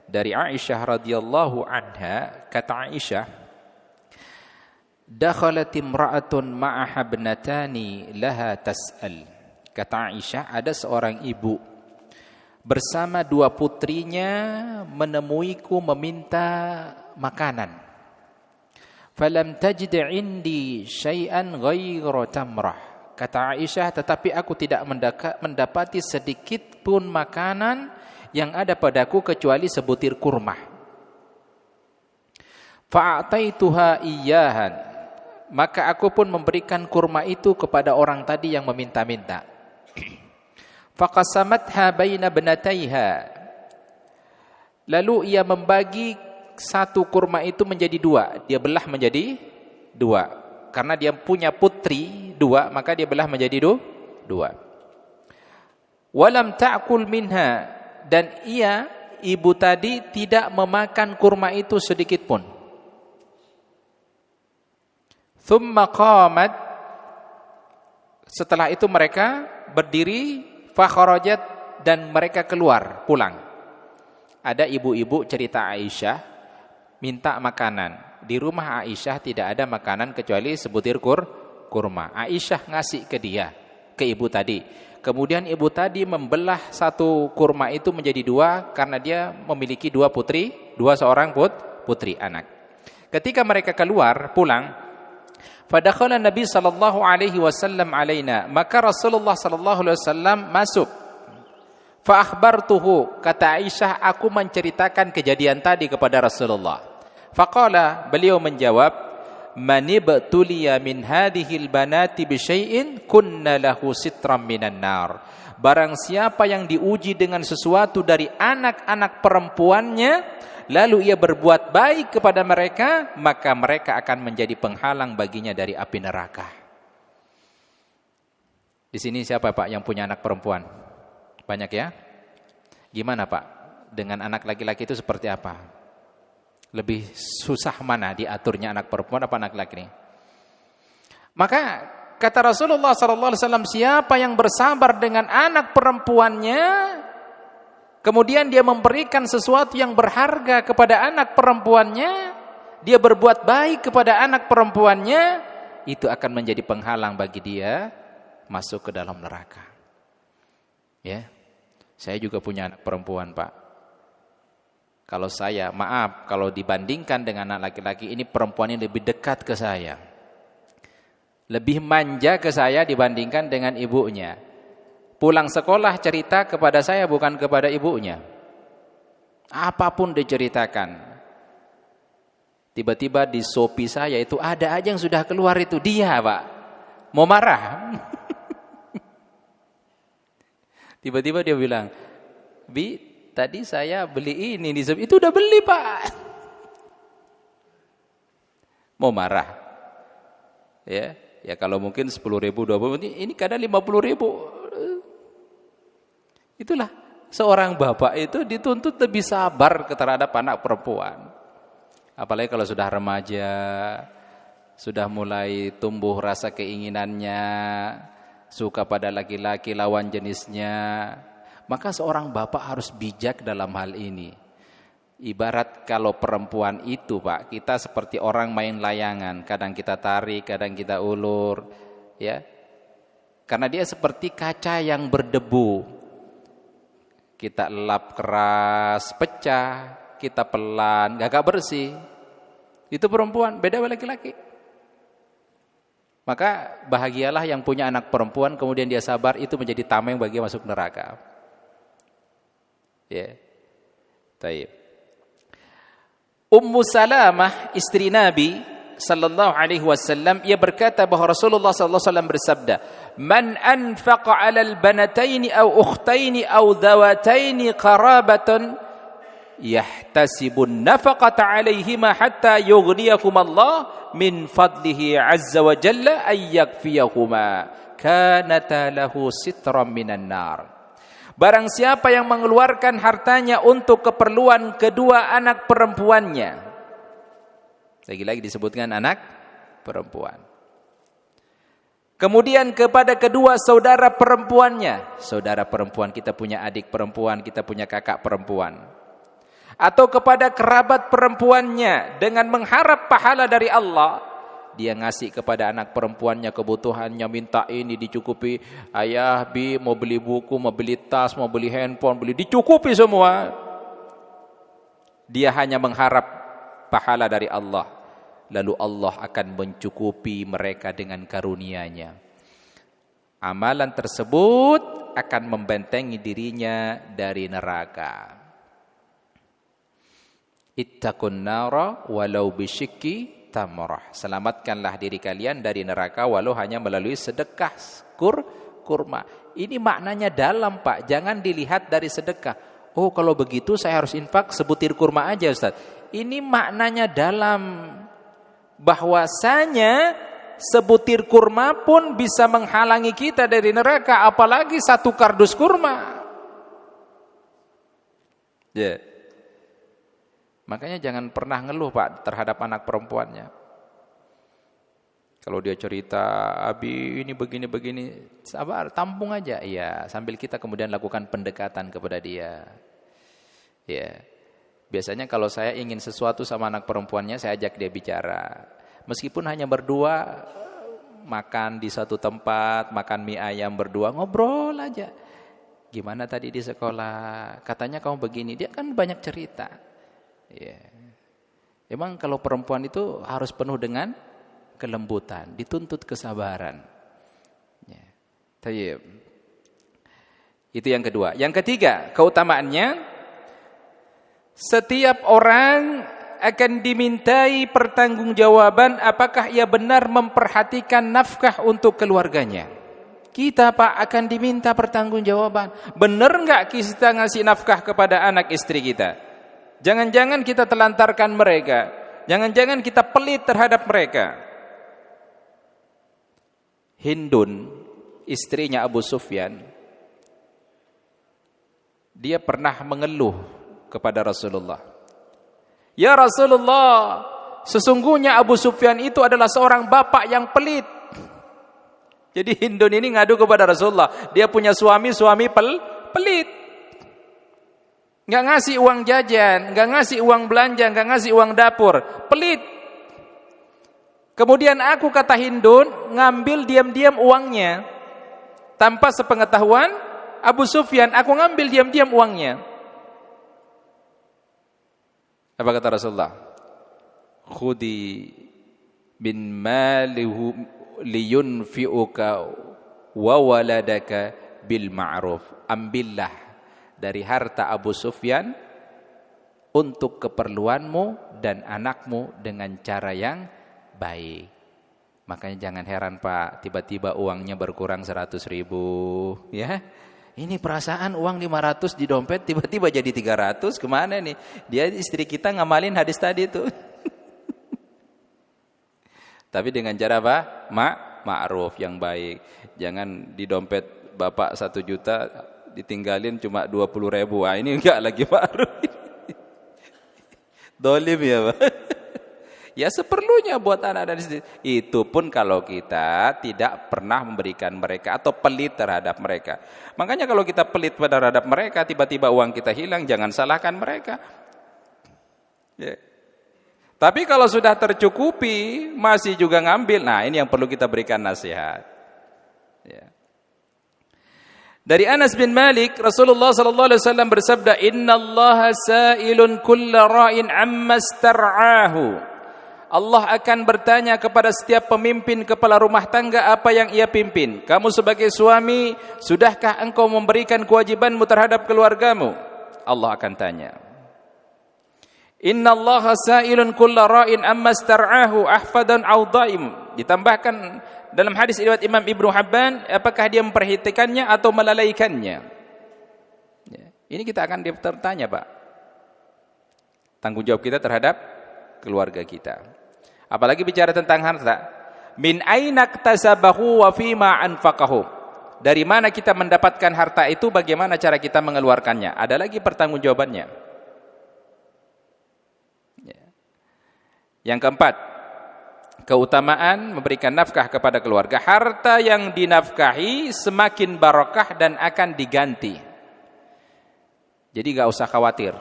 Dari Aisyah radhiyallahu anha, kata Aisyah, dakhalat imra'atun ma'aha ibnatani laha tas'al. Kata Aisyah, ada seorang ibu bersama dua putrinya menemuiku meminta makanan. Falam tajid indi syai'an ghairu tamrah. Kata Aisyah, tetapi aku tidak mendapati sedikit pun makanan yang ada padaku kecuali sebutir kurma. Fa'ataituha iyyahan. Maka aku pun memberikan kurma itu kepada orang tadi yang meminta-minta. Faqasamatha baina ibnataiha. Lalu ia membagi satu kurma itu menjadi dua. Dia belah menjadi dua. Karena dia punya putri dua, maka dia belah menjadi dua. Walam ta'kul minha. Dan ia, ibu tadi, tidak memakan kurma itu sedikit pun. Thumma qamat. Setelah itu mereka berdiri, fakharajat, dan mereka keluar, pulang. Ada ibu-ibu cerita Aisyah minta makanan. Di rumah Aisyah tidak ada makanan kecuali sebutir kurma. Aisyah ngasih ke dia, ke ibu tadi. Kemudian ibu tadi membelah satu kurma itu menjadi dua karena dia memiliki dua seorang putri anak. Ketika mereka keluar pulang, fadakhala Nabi sallallahu alaihi wasallam alaina, maka Rasulullah sallallahu alaihi wasallam masuk. Fa akhbartuhu, kata Aisyah, aku menceritakan kejadian tadi kepada Rasulullah. Faqala, beliau menjawab, manibtuliya min hadhil banati bi syai'in kunna lahu sitram minan nar. Barang siapa yang diuji dengan sesuatu dari anak-anak perempuannya, lalu ia berbuat baik kepada mereka, maka mereka akan menjadi penghalang baginya dari api neraka. Di sini siapa Pak yang punya anak perempuan? Banyak ya? Gimana Pak? Dengan anak laki-laki itu seperti apa? Lebih susah mana diaturnya anak perempuan apa anak laki-laki? Maka kata Rasulullah SAW, siapa yang bersabar dengan anak perempuannya, kemudian dia memberikan sesuatu yang berharga kepada anak perempuannya, dia berbuat baik kepada anak perempuannya, itu akan menjadi penghalang bagi dia masuk ke dalam neraka. Ya, saya juga punya anak perempuan Pak. Kalau saya, maaf, kalau dibandingkan dengan anak laki-laki, ini perempuan ini lebih dekat ke saya. Lebih manja ke saya dibandingkan dengan ibunya. Pulang sekolah cerita kepada saya bukan kepada ibunya. Apapun diceritakan. Tiba-tiba di Shopee saya itu ada aja yang sudah keluar itu. Dia Pak, mau marah. Tiba-tiba dia bilang, Bi, tadi saya beli ini, itu udah beli Pak. Mau marah. Ya kalau mungkin 10.000, 20.000, ini kadang 50.000. Itulah seorang bapak itu dituntut lebih sabar terhadap anak perempuan. Apalagi kalau sudah remaja, sudah mulai tumbuh rasa keinginannya, suka pada laki-laki lawan jenisnya. Maka seorang bapak harus bijak dalam hal ini. Ibarat kalau perempuan itu Pak, kita seperti orang main layangan. Kadang kita tarik, kadang kita ulur. Ya, karena dia seperti kaca yang berdebu. Kita elap keras, pecah. Kita pelan, gak bersih. Itu perempuan, beda dengan laki-laki. Maka bahagialah yang punya anak perempuan, kemudian dia sabar, itu menjadi tameng bagi masuk neraka. Ya, taib. Ummu Salamah istri Nabi sallallahu alaihi wasallam, ia berkata bahwa Rasulullah sallallahu alaihi wasallam bersabda, "Man anfaqa 'alal banataini aw ukhtaini aw dhawataini qarabatan yahtasibun nafaqata 'alaihima hatta yughniyahum Allah min fadlihi 'azza wa jalla ay yakfiyahuma kanata lahu sitran minan nar." Barang siapa yang mengeluarkan hartanya untuk keperluan kedua anak perempuannya. Lagi-lagi disebutkan anak perempuan. Kemudian kepada kedua saudara perempuannya. Saudara perempuan, kita punya adik perempuan, kita punya kakak perempuan. Atau kepada kerabat perempuannya dengan mengharap pahala dari Allah. Dia ngasih kepada anak perempuannya kebutuhannya, minta ini dicukupi. Ayah, bi, mau beli buku, mau beli tas, mau beli handphone, dicukupi semua. Dia hanya mengharap pahala dari Allah. Lalu Allah akan mencukupi mereka dengan karunia-Nya. Amalan tersebut akan membentengi dirinya dari neraka. Ittaqun nara walau bisyikki tamrah. Selamatkanlah diri kalian dari neraka walau hanya melalui sedekah kurma. Ini maknanya dalam, Pak. Jangan dilihat dari sedekah. Oh, kalau begitu saya harus infak sebutir kurma aja, Ustaz. Ini maknanya dalam. Bahwasanya sebutir kurma pun bisa menghalangi kita dari neraka, apalagi satu kardus kurma. Ya. Makanya jangan pernah ngeluh, Pak, terhadap anak perempuannya. Kalau dia cerita, Abi ini begini-begini, sabar, tampung aja. Iya, sambil kita kemudian lakukan pendekatan kepada dia. Ya. Biasanya kalau saya ingin sesuatu sama anak perempuannya, saya ajak dia bicara. Meskipun hanya berdua, makan di satu tempat, makan mie ayam berdua, ngobrol aja. Gimana tadi di sekolah? Katanya kamu begini, dia kan banyak cerita. Ya. Emang kalau perempuan itu harus penuh dengan kelembutan, dituntut kesabaran. Ya. Tayyib. Itu yang kedua. Yang ketiga, keutamaannya, setiap orang akan dimintai pertanggungjawaban apakah ia benar memperhatikan nafkah untuk keluarganya. Kita, Pak, akan diminta pertanggungjawaban. Benar enggak kita ngasih nafkah kepada anak istri kita? Jangan-jangan kita telantarkan mereka. Jangan-jangan kita pelit terhadap mereka. Hindun, istrinya Abu Sufyan, dia pernah mengeluh kepada Rasulullah. Ya Rasulullah, sesungguhnya Abu Sufyan itu adalah seorang bapak yang pelit. Jadi Hindun ini ngadu kepada Rasulullah. Dia punya suami pelit. Nggak ngasih uang jajan, nggak ngasih uang belanja, nggak ngasih uang dapur. Pelit. Kemudian aku, kata Hindun, ngambil diam-diam uangnya. Tanpa sepengetahuan Abu Sufyan, aku ngambil diam-diam uangnya. Apa kata Rasulullah? Khudi bin malihu liyunfi'uka wa waladaka bil ma'ruf. Ambillah dari harta Abu Sufyan untuk keperluanmu dan anakmu dengan cara yang baik. Makanya jangan heran, Pak, tiba-tiba uangnya berkurang 100.000, ya. Ini perasaan uang 500 di dompet tiba-tiba jadi 300, kemana nih? Dia istri kita ngamalin hadis tadi itu. Tapi dengan cara apa? Ma'ruf, yang baik. Jangan di dompet bapak 1 juta ditinggalin cuma 20.000. Ah, ini enggak lagi ma'ruf. Dolim ya, Pak. Ya seperlunya buat anak dan istri. Itu pun kalau kita tidak pernah memberikan mereka atau pelit terhadap mereka. Makanya kalau kita pelit terhadap mereka, tiba-tiba uang kita hilang, jangan salahkan mereka. Ya. Tapi kalau sudah tercukupi, masih juga ngambil, nah ini yang perlu kita berikan nasihat. Ya. Dari Anas bin Malik, Rasulullah sallallahu alaihi wasallam bersabda, "Innallaha sa'ilun kulla ra'in amma star'ahu." Allah akan bertanya kepada setiap pemimpin kepala rumah tangga apa yang ia pimpin. Kamu sebagai suami, sudahkah engkau memberikan kewajibanmu terhadap keluargamu? Allah akan tanya. Innallaha sa'ilun kulla ra'in amma star'ahu ahfadan aw dhaim. Ditambahkan dalam hadis riwayat Imam Ibnu Hibban, apakah dia memperhatikannya atau melalaikannya? Ya. Ini kita akan bertanya, Pak. Tanggung jawab kita terhadap keluarga kita. Apalagi bicara tentang harta. Min aina iktasabahu wa fima anfaqahu. Dari mana kita mendapatkan harta itu, bagaimana cara kita mengeluarkannya. Ada lagi pertanggungjawabannya. Yang keempat, keutamaan memberikan nafkah kepada keluarga. Harta yang dinafkahi semakin barokah dan akan diganti. Jadi gak usah khawatir.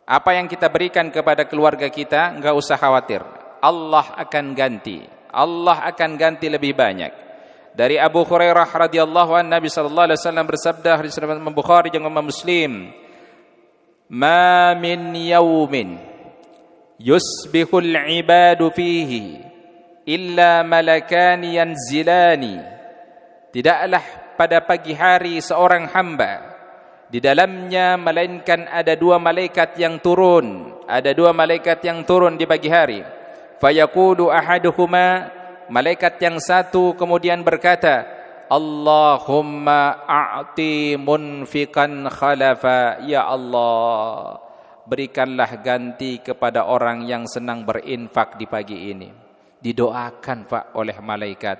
Apa yang kita berikan kepada keluarga kita, gak usah khawatir. Allah akan ganti. Allah akan ganti lebih banyak. Dari Abu Hurairah radhiyallahu anhu, Nabi sallallahu alaihi wasallam bersabda, hadis riwayat Imam Bukhari dan Imam Muslim, "Ma min yaumin yusbihul ibadu fihi illa malakan yanzilani." Tidaklah pada pagi hari seorang hamba di dalamnya melainkan ada dua malaikat yang turun. Ada dua malaikat yang turun di pagi hari. Fayaqulu ahaduhuma, malaikat yang satu kemudian berkata, Allahumma a'ti munfiqan khalafa. Ya Allah, berikanlah ganti kepada orang yang senang berinfak di pagi ini. Didoakan Pak oleh malaikat.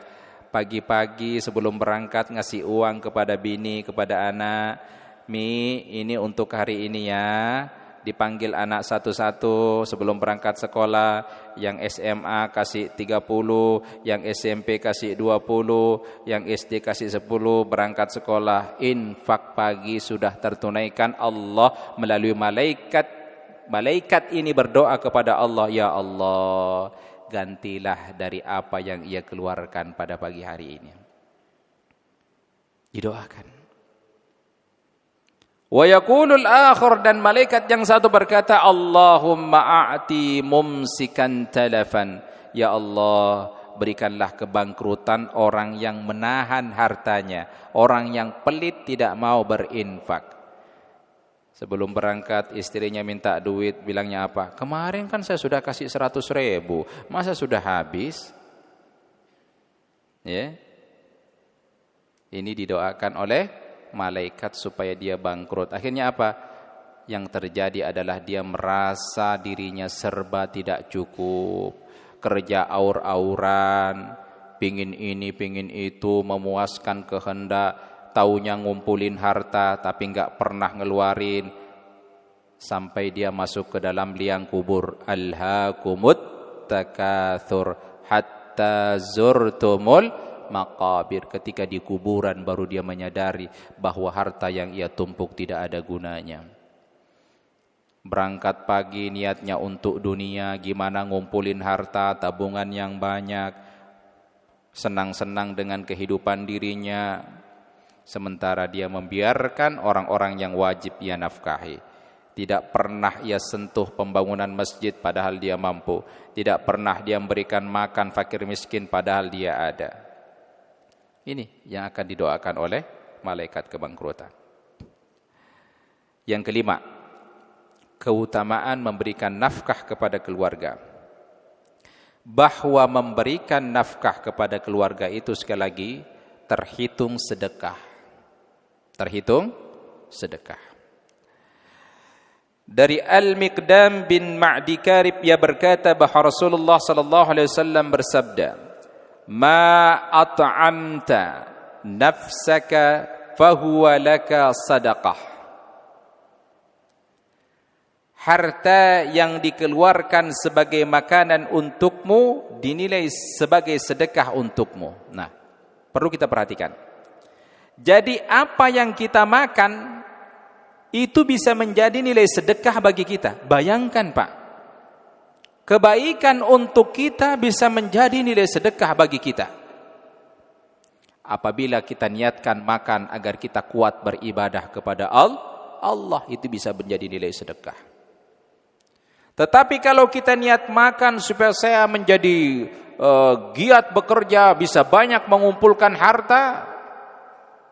Pagi-pagi sebelum berangkat ngasih uang kepada bini, kepada anak. Mi, ini untuk hari ini ya. Dipanggil anak satu-satu sebelum berangkat sekolah. Yang SMA kasih 30, yang SMP kasih 20, yang SD kasih 10, berangkat sekolah. Infak pagi sudah tertunaikan. Allah melalui malaikat. Malaikat ini berdoa kepada Allah, ya Allah, gantilah dari apa yang ia keluarkan pada pagi hari ini. Didoakan. Wa yaqulul akhir, dan malaikat yang satu berkata, Allahumma a'ti mumsikan talafan. Ya Allah, berikanlah kebangkrutan orang yang menahan hartanya, orang yang pelit tidak mau berinfak. Sebelum berangkat istrinya minta duit, bilangnya apa? Kemarin kan saya sudah kasih 100.000, masa sudah habis? Ya. Ini didoakan oleh malaikat supaya dia bangkrut. Akhirnya apa? Yang terjadi adalah dia merasa dirinya serba tidak cukup. Kerja aur-auran, pingin ini, pingin itu, memuaskan kehendak, taunya ngumpulin harta tapi enggak pernah ngeluarin. Sampai dia masuk ke dalam liang kubur. Alhaakumut takatsur hatta zurtumul maqabir. Ketika di kuburan baru dia menyadari bahwa harta yang ia tumpuk tidak ada gunanya. Berangkat pagi niatnya untuk dunia, gimana ngumpulin harta, tabungan yang banyak, senang-senang dengan kehidupan dirinya, sementara dia membiarkan orang-orang yang wajib ia nafkahi. Tidak pernah ia sentuh pembangunan masjid padahal dia mampu. Tidak pernah dia memberikan makan fakir miskin padahal dia ada. Ini yang akan didoakan oleh malaikat kebangkrutan. Yang kelima, keutamaan memberikan nafkah kepada keluarga. Bahwa memberikan nafkah kepada keluarga itu sekali lagi terhitung sedekah. Terhitung sedekah. Dari Al-Miqdam bin Ma'di Karib, ia berkata bahwa Rasulullah sallallahu alaihi wasallam bersabda, Ma at'amta nafsaka fahuwa laka sadaqah. Harta yang dikeluarkan sebagai makanan untukmu dinilai sebagai sedekah untukmu. Nah, perlu kita perhatikan. Jadi apa yang kita makan itu bisa menjadi nilai sedekah bagi kita. Bayangkan Pak, kebaikan untuk kita bisa menjadi nilai sedekah bagi kita. Apabila kita niatkan makan agar kita kuat beribadah kepada Allah, itu bisa menjadi nilai sedekah. Tetapi kalau kita niat makan supaya saya menjadi giat bekerja, bisa banyak mengumpulkan harta,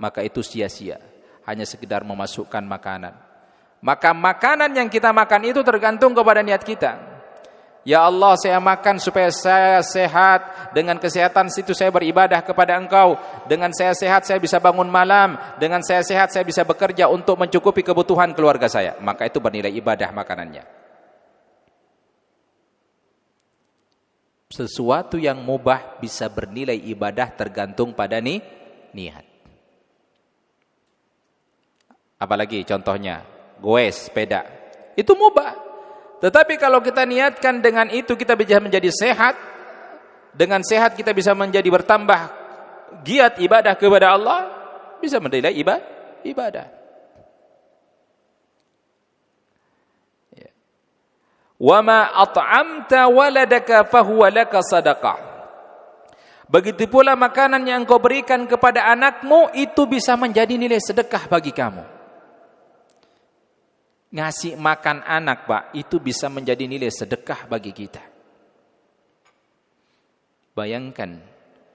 maka itu sia-sia. Hanya sekedar memasukkan makanan. Maka makanan yang kita makan itu tergantung kepada niat kita. Ya Allah, saya makan supaya saya sehat. Dengan kesehatan situ saya beribadah kepada Engkau. Dengan saya sehat saya bisa bangun malam. Dengan saya sehat saya bisa bekerja untuk mencukupi kebutuhan keluarga saya. Maka itu bernilai ibadah makanannya. Sesuatu yang mubah bisa bernilai ibadah tergantung pada niat. Apalagi contohnya, goes sepeda. Itu mubah. Tetapi kalau kita niatkan dengan itu kita bisa menjadi sehat, dengan sehat kita bisa menjadi bertambah giat ibadah kepada Allah, bisa menilai ibadah. Wa ma at'amta waladaka fahuwa laka sadaqah. Begitu pula makanan yang kau berikan kepada anakmu itu bisa menjadi nilai sedekah bagi kamu. Ngasih makan anak, Pak, itu bisa menjadi nilai sedekah bagi kita. Bayangkan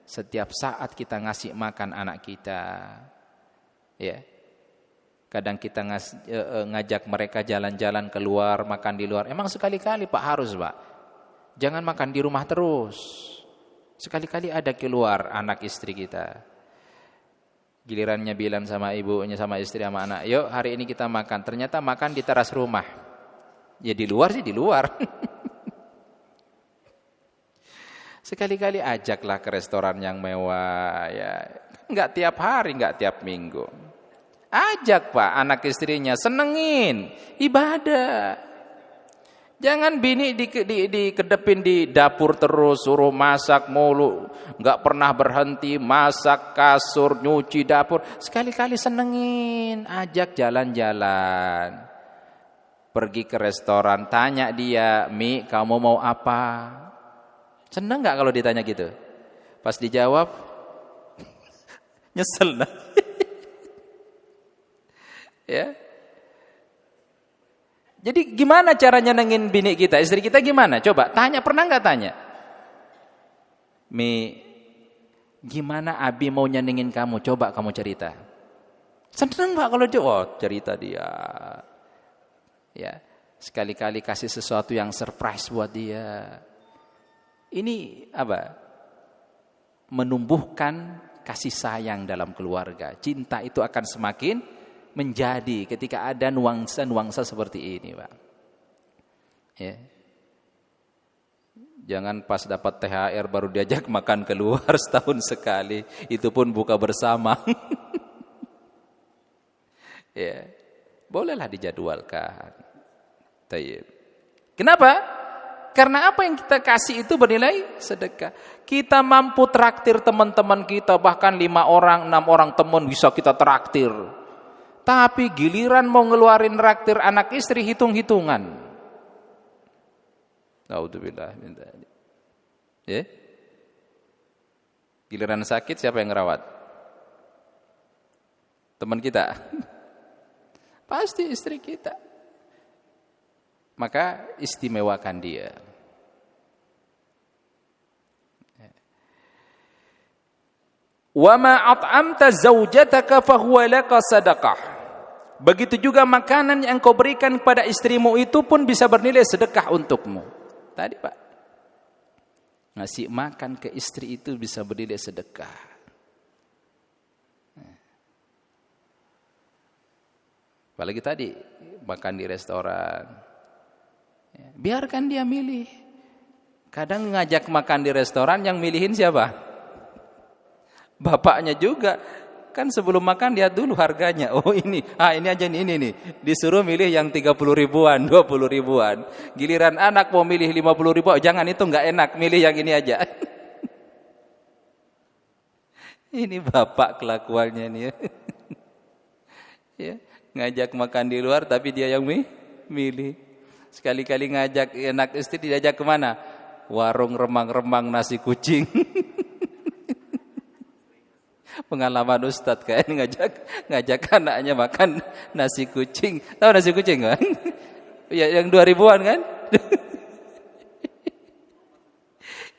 setiap saat kita ngasih makan anak kita, ya. Kadang kita ngajak mereka jalan-jalan keluar, makan di luar. Emang sekali-kali, Pak, harus, Pak. Jangan makan di rumah terus. Sekali-kali ada keluar anak istri kita. Gilirannya bilang sama ibunya, sama istri, sama anak, yuk hari ini kita makan. Ternyata makan di teras rumah. Ya di luar sih di luar. Sekali-kali ajaklah ke restoran yang mewah. Ya, nggak tiap hari, nggak tiap minggu. Ajak, Pak, anak istrinya, senengin ibadah. Jangan bini dikedepin di dapur terus, suruh masak mulu, nggak pernah berhenti masak, kasur, nyuci dapur. Sekali-kali senengin, ajak jalan-jalan, pergi ke restoran, tanya dia, Mi, kamu mau apa? Seneng nggak kalau ditanya gitu? Pas dijawab, nyesel nah. Ya. Jadi gimana caranya nyenengin bini kita, istri kita gimana? Coba tanya, pernah nggak tanya? Mi, gimana Abi mau nyenengin kamu? Coba kamu cerita. Seneng Pak kalau dia, cerita dia. Ya, sekali-kali kasih sesuatu yang surprise buat dia. Ini apa? Menumbuhkan kasih sayang dalam keluarga. Cinta itu akan semakin menjadi ketika ada nuansa-nuansa seperti ini, Pak. Ya. Jangan pas dapat THR baru diajak makan keluar setahun sekali, itu pun buka bersama. Ya. Bolehlah dijadwalkan. Tayyib. Kenapa? Karena apa yang kita kasih itu bernilai sedekah. Kita mampu traktir teman-teman kita, bahkan 5 orang, 6 orang teman bisa kita traktir. Tapi giliran mau ngeluarin traktir anak istri, hitung-hitungan. Naudzubillah min dzalik. Ya? Giliran sakit siapa yang ngerawat? Teman kita. Pasti istri kita. Maka istimewakan dia. Wa ma at'amta zaujataka fahuwa laka sadaqah. Begitu juga makanan yang kau berikan kepada istrimu itu pun bisa bernilai sedekah untukmu. Tadi, Pak, ngasih makan ke istri itu bisa bernilai sedekah. Apalagi tadi makan di restoran, biarkan dia milih. Kadang ngajak makan di restoran yang milihin siapa? Bapaknya juga. Kan sebelum makan lihat dulu harganya. Oh ini aja ini nih. Disuruh milih yang 30 ribuan, 20 ribuan. Giliran anak mau milih 50 ribu, jangan, itu nggak enak, milih yang ini aja. Ini bapak kelakuannya nih. Ya, ngajak makan di luar tapi dia yang milih. Sekali-kali ngajak anak istri diajak kemana? Warung remang-remang nasi kucing. Pengalaman Ustadz kan ngajak anaknya makan nasi kucing. Tahu nasi kucing kan? Ya, yang 2000-an kan?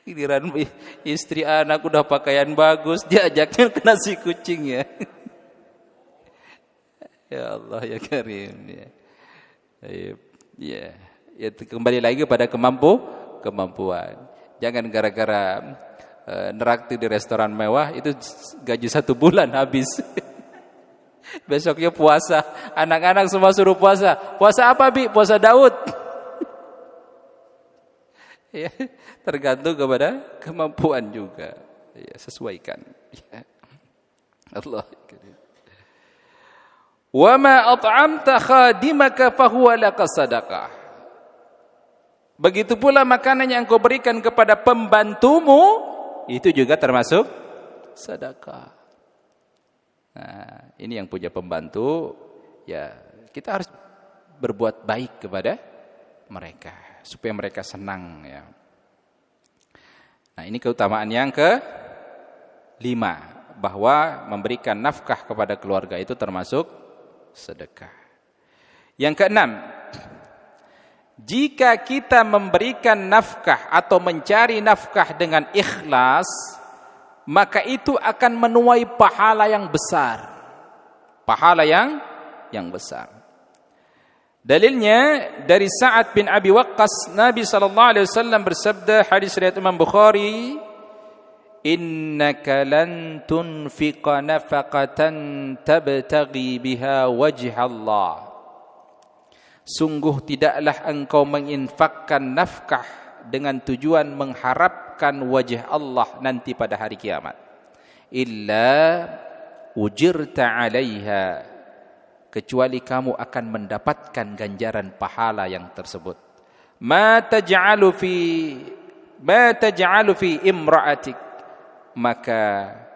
Giliran istri anak udah pakaian bagus, diajaknya ke nasi kucing ya. Ya Allah ya Karim ya. Ya, kembali lagi pada kemampuan. Jangan gara-gara neraktir di restoran mewah itu gaji 1 bulan habis. Besoknya puasa, anak-anak semua suruh puasa. Puasa apa, Bi? Puasa Daud. Ya, tergantung kepada kemampuan juga. Ya, sesuaikan. Ya. Allah. Wa ma at'amta khadimaka fahuwa laka sadaqah. Begitu pula makanan yang engkau berikan kepada pembantumu itu juga termasuk sedekah. Nah, ini yang punya pembantu, ya kita harus berbuat baik kepada mereka supaya mereka senang ya. Nah, ini keutamaan yang ke-5, bahwa memberikan nafkah kepada keluarga itu termasuk sedekah. Yang ke-6, jika kita memberikan nafkah atau mencari nafkah dengan ikhlas, maka itu akan menuai pahala yang besar. Pahala yang besar. Dalilnya dari Sa'ad bin Abi Waqqas, Nabi SAW bersabda, hadis riwayat Imam Bukhari, innaka lan tunfiqa nafaqatan tabtaghi biha wajha Allah. Sungguh tidaklah engkau menginfakkan nafkah dengan tujuan mengharapkan wajah Allah nanti pada hari kiamat, illa ujirta 'alaiha, kecuali kamu akan mendapatkan ganjaran pahala yang tersebut. Ma taj'alu fi imra'atik, maka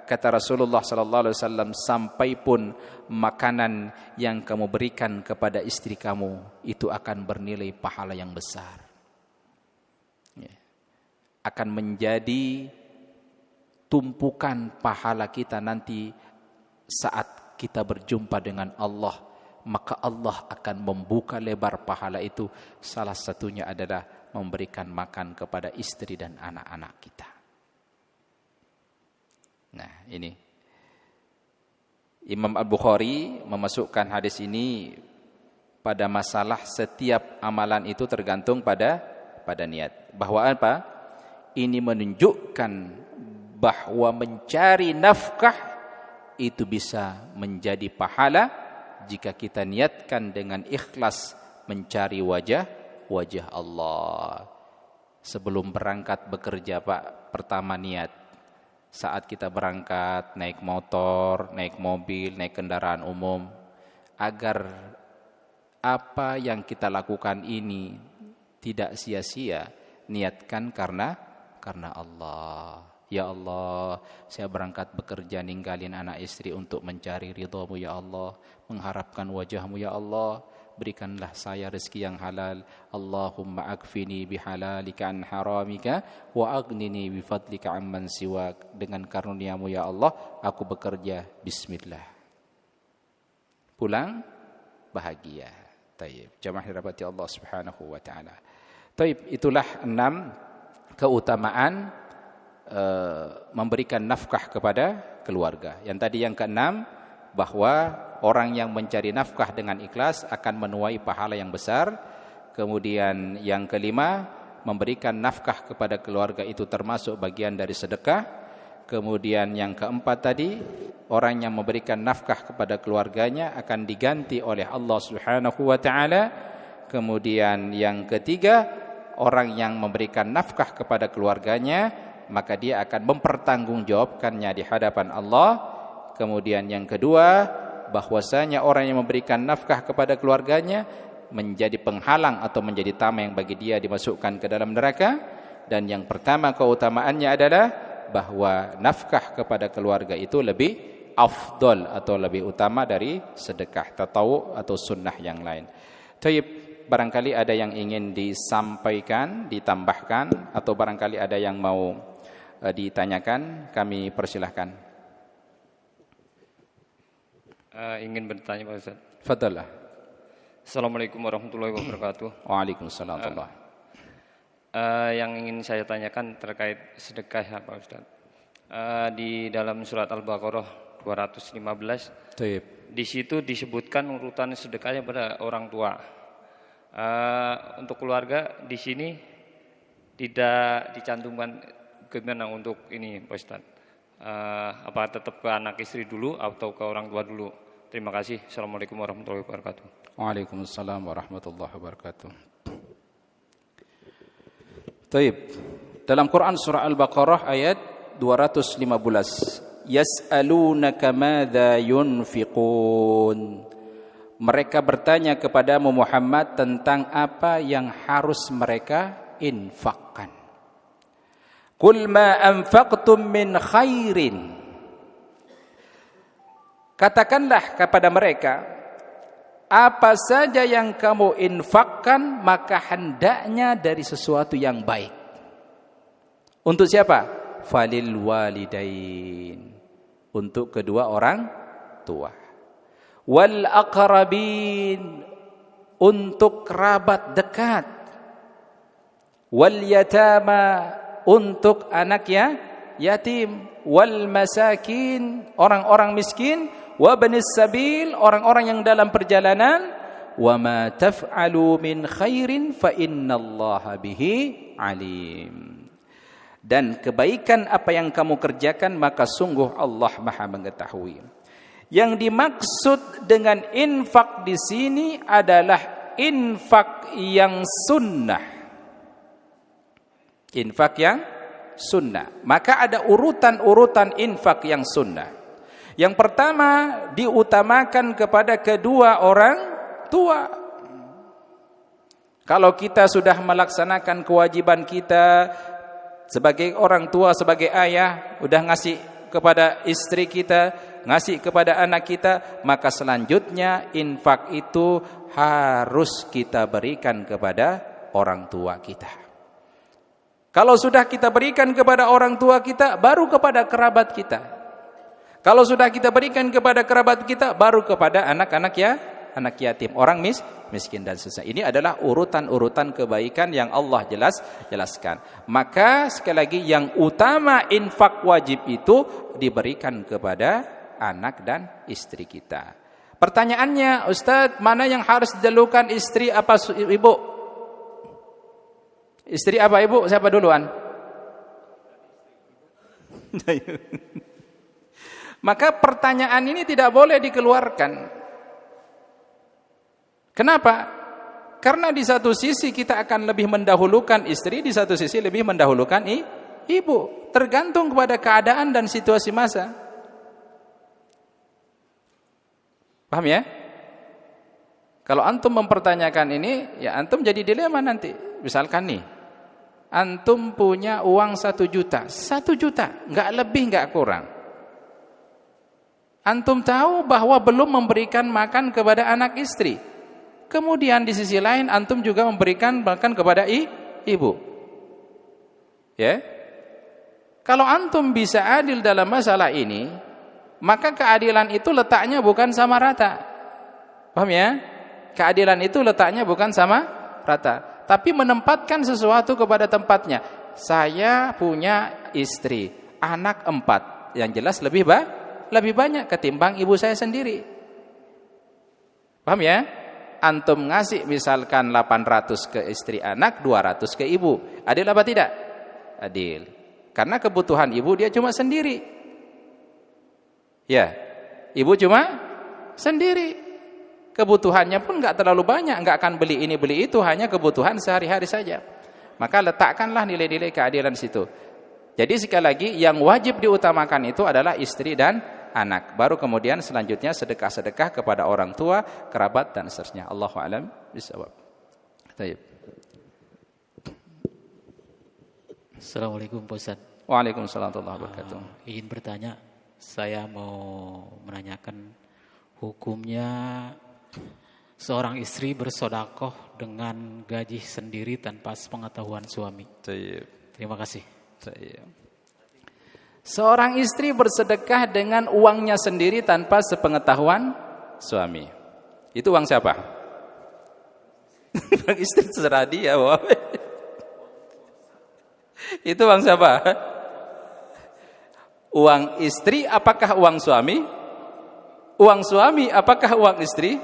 kata Rasulullah sallallahu alaihi wasallam, sampai pun makanan yang kamu berikan kepada istri kamu itu akan bernilai pahala yang besar. Akan menjadi tumpukan pahala kita nanti saat kita berjumpa dengan Allah, maka Allah akan membuka lebar pahala itu. Salah satunya adalah memberikan makan kepada istri dan anak-anak kita. Nah, ini Imam Al-Bukhari memasukkan hadis ini pada masalah setiap amalan itu tergantung pada niat. Bahwa apa? Ini menunjukkan bahwa mencari nafkah itu bisa menjadi pahala jika kita niatkan dengan ikhlas mencari wajah Allah. Sebelum berangkat bekerja, Pak, pertama niat. Saat kita berangkat naik motor, naik mobil, naik kendaraan umum, agar apa yang kita lakukan ini tidak sia-sia, niatkan karena Allah. Ya Allah, saya berangkat bekerja ninggalin anak istri untuk mencari ridha-Mu ya Allah, mengharapkan wajah-Mu ya Allah. Berikanlah saya rezeki yang halal. Allahumma akfini bihalalika an haramika wa aghnini bifadlika amman siwak. Dengan karunia-Mu ya Allah, aku bekerja, bismillah. Pulang bahagia. Taib. Jamaah dirahmati Allah Subhanahu wa taala. Taib, itulah 6 keutamaan memberikan nafkah kepada keluarga. Yang tadi yang ke-6, bahwa orang yang mencari nafkah dengan ikhlas akan menuai pahala yang besar. Kemudian yang ke-5, memberikan nafkah kepada keluarga itu termasuk bagian dari sedekah. Kemudian yang ke-4 tadi, orang yang memberikan nafkah kepada keluarganya akan diganti oleh Allah Subhanahu wa taala. Kemudian yang ke-3, orang yang memberikan nafkah kepada keluarganya, maka dia akan mempertanggungjawabkannya di hadapan Allah. Kemudian yang kedua, bahwasanya orang yang memberikan nafkah kepada keluarganya menjadi penghalang atau menjadi tameng bagi dia dimasukkan ke dalam neraka. Dan yang pertama keutamaannya adalah bahwa nafkah kepada keluarga itu lebih afdol atau lebih utama dari sedekah tatawu atau sunnah yang lain. Taib. Barangkali ada yang ingin disampaikan, ditambahkan, atau barangkali ada yang mau ditanyakan, kami persilahkan. Ingin bertanya Pak Ustaz. Fadallah. Assalamualaikum warahmatullahi wabarakatuh. Waalaikumsalam warahmatullahi. Yang ingin saya tanyakan terkait sedekah ya Pak Ustaz. Di dalam surat Al-Baqarah 215, Taib. di situ disebutkan urutan sedekahnya pada orang tua. Untuk keluarga di sini tidak dicantumkan gimana untuk ini Pak Ustaz. Apa tetap ke anak istri dulu atau ke orang tua dulu? Terima kasih. Assalamualaikum warahmatullahi wabarakatuh. Waalaikumsalam warahmatullahi wabarakatuh. Taib. Dalam Quran surah Al-Baqarah ayat 215, yas'alunaka madza yunfiqun. Mereka bertanya kepadamu Muhammad tentang apa yang harus mereka infakkan. Qul ma anfaqtum min khairin. Katakanlah kepada mereka, apa saja yang kamu infakkan maka hendaknya dari sesuatu yang baik. Untuk siapa? Falil walidain. Untuk kedua orang tua. Wal aqrabin. Untuk kerabat dekat. Wal yatama. Untuk anak yatim. Wal masakin. Orang-orang miskin. Wa banis sabil, orang-orang yang dalam perjalanan. Wa ma taf'alu min khairin fa innallaha bihi alim. Dan kebaikan apa yang kamu kerjakan maka sungguh Allah Maha mengetahui. Yang dimaksud dengan infak di sini adalah infak yang sunnah. Infak yang sunnah. Maka ada urutan-urutan infak yang sunnah. Yang pertama diutamakan kepada kedua orang tua. Kalau kita sudah melaksanakan kewajiban kita sebagai orang tua, sebagai ayah, udah ngasih kepada istri kita, ngasih kepada anak kita, maka selanjutnya infak itu harus kita berikan kepada orang tua kita. Kalau sudah kita berikan kepada orang tua kita, baru kepada kerabat kita. Kalau sudah kita berikan kepada kerabat kita, baru kepada anak-anak anak yatim, orang miskin dan susah. Ini adalah urutan-urutan kebaikan yang Allah jelaskan. Maka sekali lagi yang utama infak wajib itu diberikan kepada anak dan istri kita. Pertanyaannya, Ustaz, mana yang harus didahulukan, istri apa ibu? Istri apa ibu? Siapa duluan? Maka pertanyaan ini tidak boleh dikeluarkan. Kenapa? Karena di satu sisi kita akan lebih mendahulukan istri, di satu sisi lebih mendahulukan ibu. Tergantung kepada keadaan dan situasi masa. Paham ya? Kalau antum mempertanyakan ini, ya antum jadi dilema nanti. Misalkan nih, antum punya uang 1 juta. 1 juta, nggak lebih nggak kurang. Antum tahu bahwa belum memberikan makan kepada anak istri. Kemudian di sisi lain antum juga memberikan makan kepada ibu. Ya. Kalau antum bisa adil dalam masalah ini, maka keadilan itu letaknya bukan sama rata. Paham ya? Keadilan itu letaknya bukan sama rata, tapi menempatkan sesuatu kepada tempatnya. Saya punya istri, anak 4, yang jelas lebih banyak ketimbang ibu saya sendiri. Paham ya? Antum ngasih misalkan 800 ke istri anak, 200 ke ibu. Adil apa tidak? Adil. Karena kebutuhan ibu dia cuma sendiri. Ya. Ibu cuma sendiri. Kebutuhannya pun enggak terlalu banyak, enggak akan beli ini beli itu, hanya kebutuhan sehari-hari saja. Maka letakkanlah nilai-nilai keadilan situ. Jadi sekali lagi yang wajib diutamakan itu adalah istri dan anak. Baru kemudian selanjutnya sedekah-sedekah kepada orang tua, kerabat dan seterusnya. Allahu a'lam bishawab. Baik. Assalamualaikum Pak Ustaz. Waalaikumsalam warahmatullahi wabarakatuh. Ingin bertanya, saya mau menanyakan hukumnya seorang istri bersedekah dengan gaji sendiri tanpa sepengetahuan suami. Terima kasih. Seorang istri bersedekah dengan uangnya sendiri tanpa sepengetahuan suami. Itu uang siapa? Uang istri terserah dia. Itu uang siapa? Uang istri apakah uang suami? Uang suami apakah uang istri?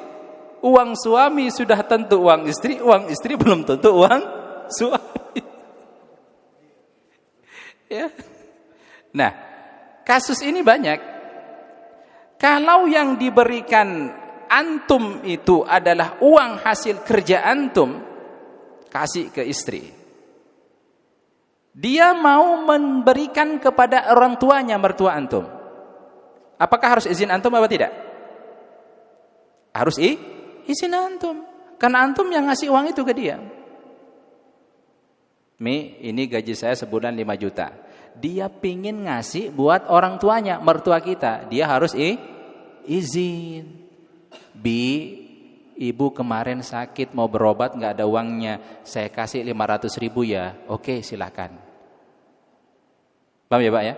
Uang suami sudah tentu uang istri belum tentu uang suami. Ya. Nah, kasus ini banyak. Kalau yang diberikan antum itu adalah uang hasil kerja antum, kasih ke istri. Dia mau memberikan kepada orang tuanya, mertua antum. Apakah harus izin antum atau tidak? Harus Izin antum. Karena antum yang ngasih uang itu ke dia. Mi, ini gaji saya sebulan 5 juta. Dia pingin ngasih buat orang tuanya, mertua kita. Dia harus izin. Bi, ibu kemarin sakit mau berobat nggak ada uangnya. Saya kasih 500.000 ya. Oke, silakan. Paham ya Pak ya?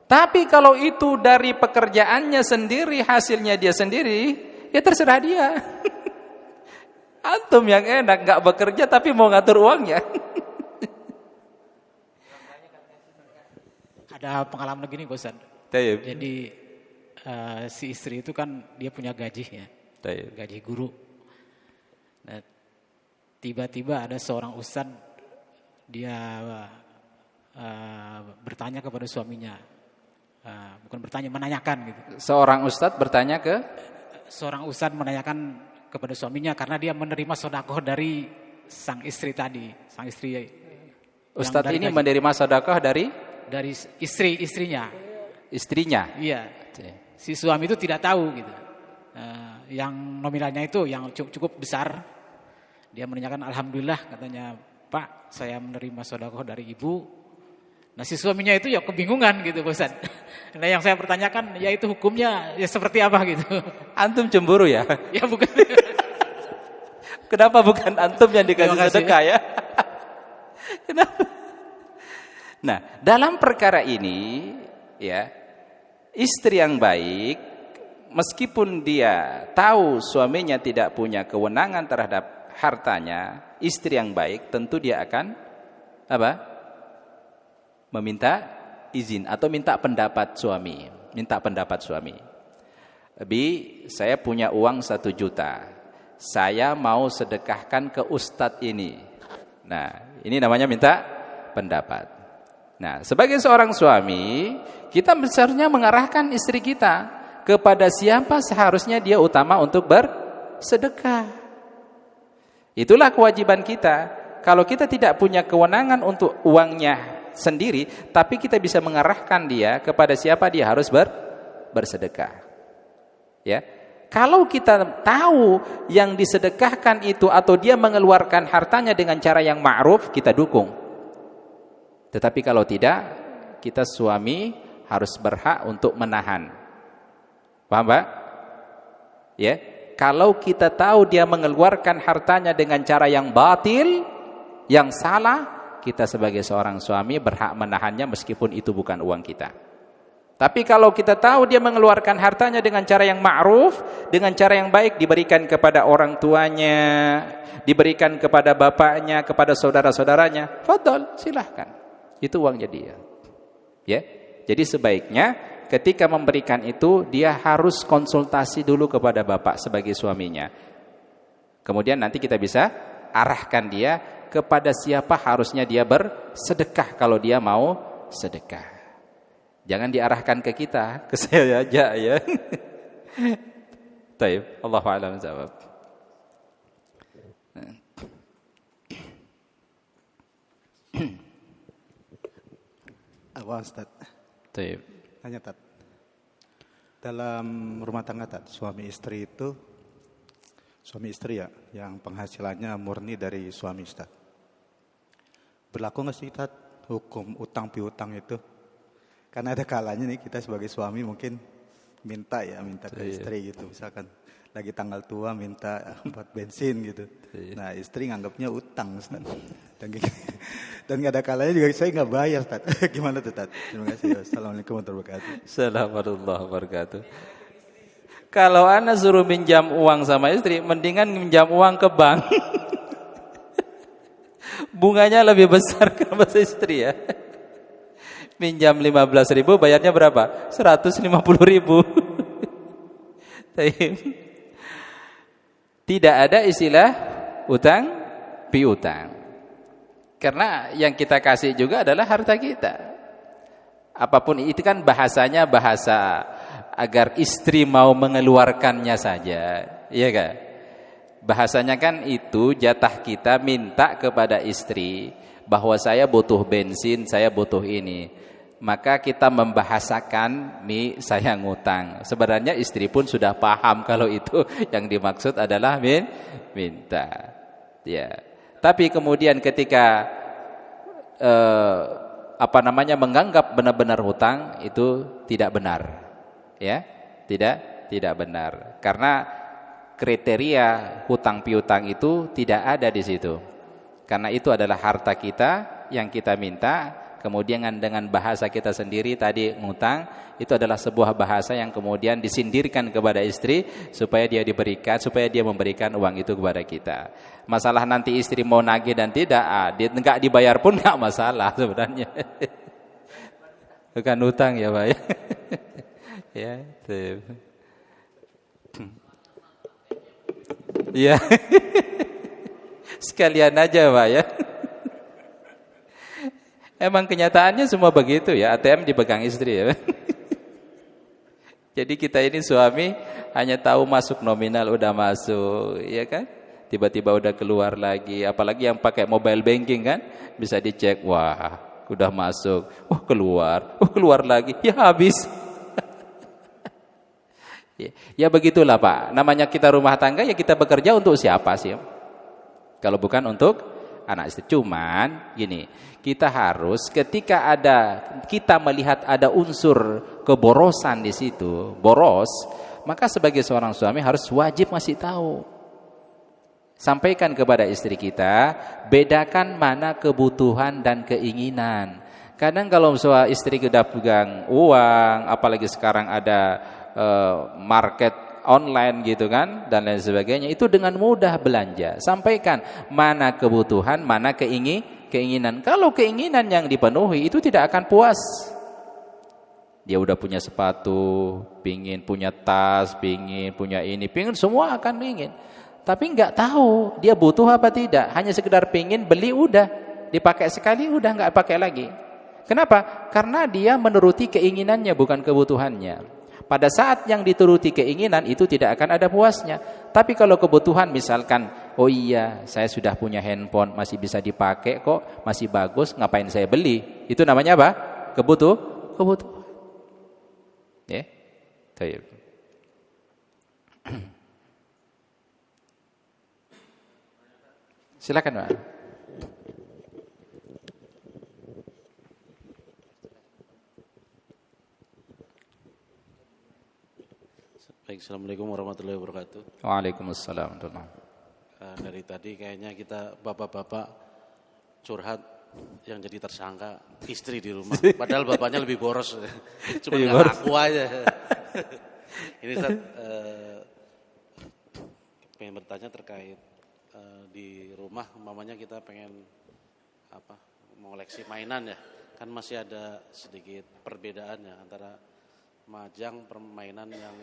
Tapi kalau itu dari pekerjaannya sendiri, hasilnya dia sendiri, ya terserah dia. Antum yang enak gak bekerja tapi mau ngatur uangnya. Ada pengalaman begini Bosan. Taib. Jadi si istri itu kan dia punya gaji ya. Taib. Gaji guru. Nah, tiba-tiba ada seorang ustadz dia bertanya kepada suaminya. Bukan bertanya, menanyakan gitu. Seorang ustadz bertanya ke? Seorang ustadz menanyakan kepada suaminya karena dia menerima sedekah dari sang istri tadi, sang istri. Ustadz ini menerima sedekah dari istrinya. Istrinya. Iya. Si suami itu tidak tahu gitu. Yang nominalnya itu yang cukup besar. Dia menanyakan alhamdulillah katanya, Pak, saya menerima sedekah dari ibu. Nah si suaminya itu ya kebingungan gitu Bosan. Nah yang saya pertanyakan ya itu hukumnya ya seperti apa gitu. Antum cemburu ya? Ya bukan. Kenapa bukan antum yang dikasih sedekah ya? Kenapa? Nah dalam perkara ini ya, istri yang baik meskipun dia tahu suaminya tidak punya kewenangan terhadap hartanya, istri yang baik tentu dia akan apa? Meminta izin atau minta pendapat suami. Bi, saya punya uang 1 juta. Saya mau sedekahkan ke ustadz ini. Nah, ini namanya minta pendapat. Nah, sebagai seorang suami, kita seharusnya mengarahkan istri kita kepada siapa seharusnya dia utama untuk bersedekah. Itulah kewajiban kita. Kalau kita tidak punya kewenangan untuk uangnya sendiri, tapi kita bisa mengarahkan dia kepada siapa dia harus bersedekah. Ya. Kalau kita tahu yang disedekahkan itu atau dia mengeluarkan hartanya dengan cara yang ma'ruf, kita dukung. Tetapi kalau tidak, kita suami harus berhak untuk menahan. Paham, Pak? Ya. Kalau kita tahu dia mengeluarkan hartanya dengan cara yang batil, yang salah, kita sebagai seorang suami berhak menahannya meskipun itu bukan uang kita. Tapi kalau kita tahu dia mengeluarkan hartanya dengan cara yang ma'ruf, dengan cara yang baik, diberikan kepada orang tuanya, diberikan kepada bapaknya, kepada saudara-saudaranya, fadhol, silahkan. Itu uangnya dia. Ya. Jadi sebaiknya ketika memberikan itu dia harus konsultasi dulu kepada bapak sebagai suaminya. Kemudian nanti kita bisa arahkan dia kepada siapa harusnya dia bersedekah kalau dia mau sedekah. Jangan diarahkan ke kita, ke saya aja ya. Taib, Allahu a'lam bishawab. Apa Ustaz? Taib. Tanya Tat. Dalam rumah tangga Tat, suami istri ya, yang penghasilannya murni dari suami Ustaz. Berlaku nggak sih Tat hukum utang piutang itu? Karena ada kalanya nih kita sebagai suami mungkin minta ke istri gitu, misalkan lagi tanggal tua minta buat bensin gitu. Nah istri nganggapnya utang Ustaz. Dan nggak ada kalanya juga saya nggak bayar Tat. Gimana tuh Tat? Terima kasih. Assalamualaikum warahmatullahi wabarakatuh. Assalamualaikum warahmatullahi wabarakatuh. Kalau ana suruh minjam uang sama istri, mendingan minjam uang ke bank. Bunganya lebih besar ke istri ya. Minjam 15.000, bayarnya berapa? 150.000. Tidak ada istilah utang piutang. Karena yang kita kasih juga adalah harta kita. Apapun itu kan bahasanya bahasa agar istri mau mengeluarkannya saja, iya kan? Bahasanya kan itu jatah kita minta kepada istri bahwa saya butuh bensin, saya butuh ini. maka kita membahasakan saya ngutang. Sebenarnya istri pun sudah paham kalau itu yang dimaksud adalah minta. Ya. Tapi kemudian ketika menganggap benar-benar hutang itu tidak benar. Ya, tidak benar. Karena kriteria hutang piutang itu tidak ada di situ. Karena itu adalah harta kita yang kita minta. Kemudian dengan bahasa kita sendiri tadi ngutang, itu adalah sebuah bahasa yang kemudian disindirkan kepada istri supaya dia memberikan uang itu kepada kita. Masalah nanti istri mau nagih dan tidak, dia enggak dibayar pun enggak masalah sebenarnya. Bukan hutang ya, Pak ya. Ya, iya. Sekalian aja, Pak ya. Emang kenyataannya semua begitu ya, ATM dipegang istri ya. Jadi kita ini suami hanya tahu masuk nominal udah masuk, ya kan? Tiba-tiba udah keluar lagi, apalagi yang pakai mobile banking kan, bisa dicek, wah udah masuk, keluar lagi, ya habis. Ya begitulah Pak, namanya kita rumah tangga ya kita bekerja untuk siapa sih? Kalau bukan untuk anak istri. Cuman gini, kita harus ketika kita melihat ada unsur keborosan di situ, boros, maka sebagai seorang suami harus wajib ngasih tahu. Sampaikan kepada istri kita, bedakan mana kebutuhan dan keinginan. Kadang kalau istri udah pegang uang, apalagi sekarang ada market online gitu kan dan lain sebagainya, itu dengan mudah belanja. Sampaikan mana kebutuhan, mana keinginan. Kalau keinginan yang dipenuhi itu tidak akan puas. Dia udah punya sepatu, pingin punya tas, pingin punya ini, pingin semua akan pingin. Tapi nggak tahu dia butuh apa tidak. Hanya sekedar pingin beli udah dipakai sekali udah nggak pakai lagi. Kenapa? Karena dia menuruti keinginannya bukan kebutuhannya. Pada saat yang dituruti keinginan itu tidak akan ada puasnya. Tapi kalau kebutuhan misalkan, oh iya saya sudah punya handphone masih bisa dipakai kok, masih bagus, ngapain saya beli? Itu namanya apa? Kebutuhan. Ya. Baik. Silakan Pak. Baik, Assalamualaikum warahmatullahi wabarakatuh. Waalaikumsalam. Dari tadi kayaknya kita bapak-bapak curhat yang jadi tersangka istri di rumah. Padahal bapaknya lebih boros, cuma nggak ngaku aja. Ini Ustaz, pengen bertanya terkait di rumah, umpamanya kita pengen mengoleksi mainan ya, kan masih ada sedikit perbedaannya antara majang permainan yang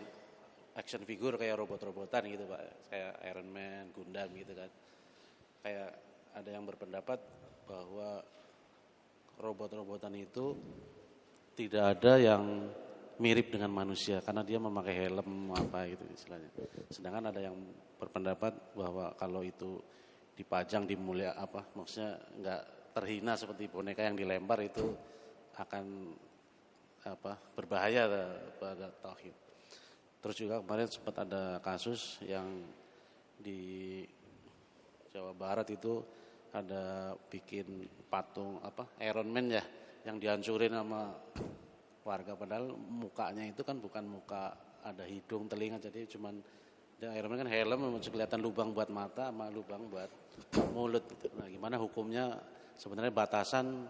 action figure kayak robot-robotan gitu Pak, kayak Iron Man, Gundam gitu kan. Kayak ada yang berpendapat bahwa robot-robotan itu tidak ada yang mirip dengan manusia karena dia memakai helm apa gitu istilahnya. Sedangkan ada yang berpendapat bahwa kalau itu dipajang di maksudnya nggak terhina seperti boneka yang dilempar itu akan berbahaya pada tauhid. Terus juga kemarin sempat ada kasus yang di Jawa Barat itu ada bikin patung Iron Man ya yang dihancurin sama warga, padahal mukanya itu kan bukan muka ada hidung, telinga, jadi cuman Iron Man kan helm masih kelihatan lubang buat mata sama lubang buat mulut gitu. Nah, gimana hukumnya sebenarnya batasan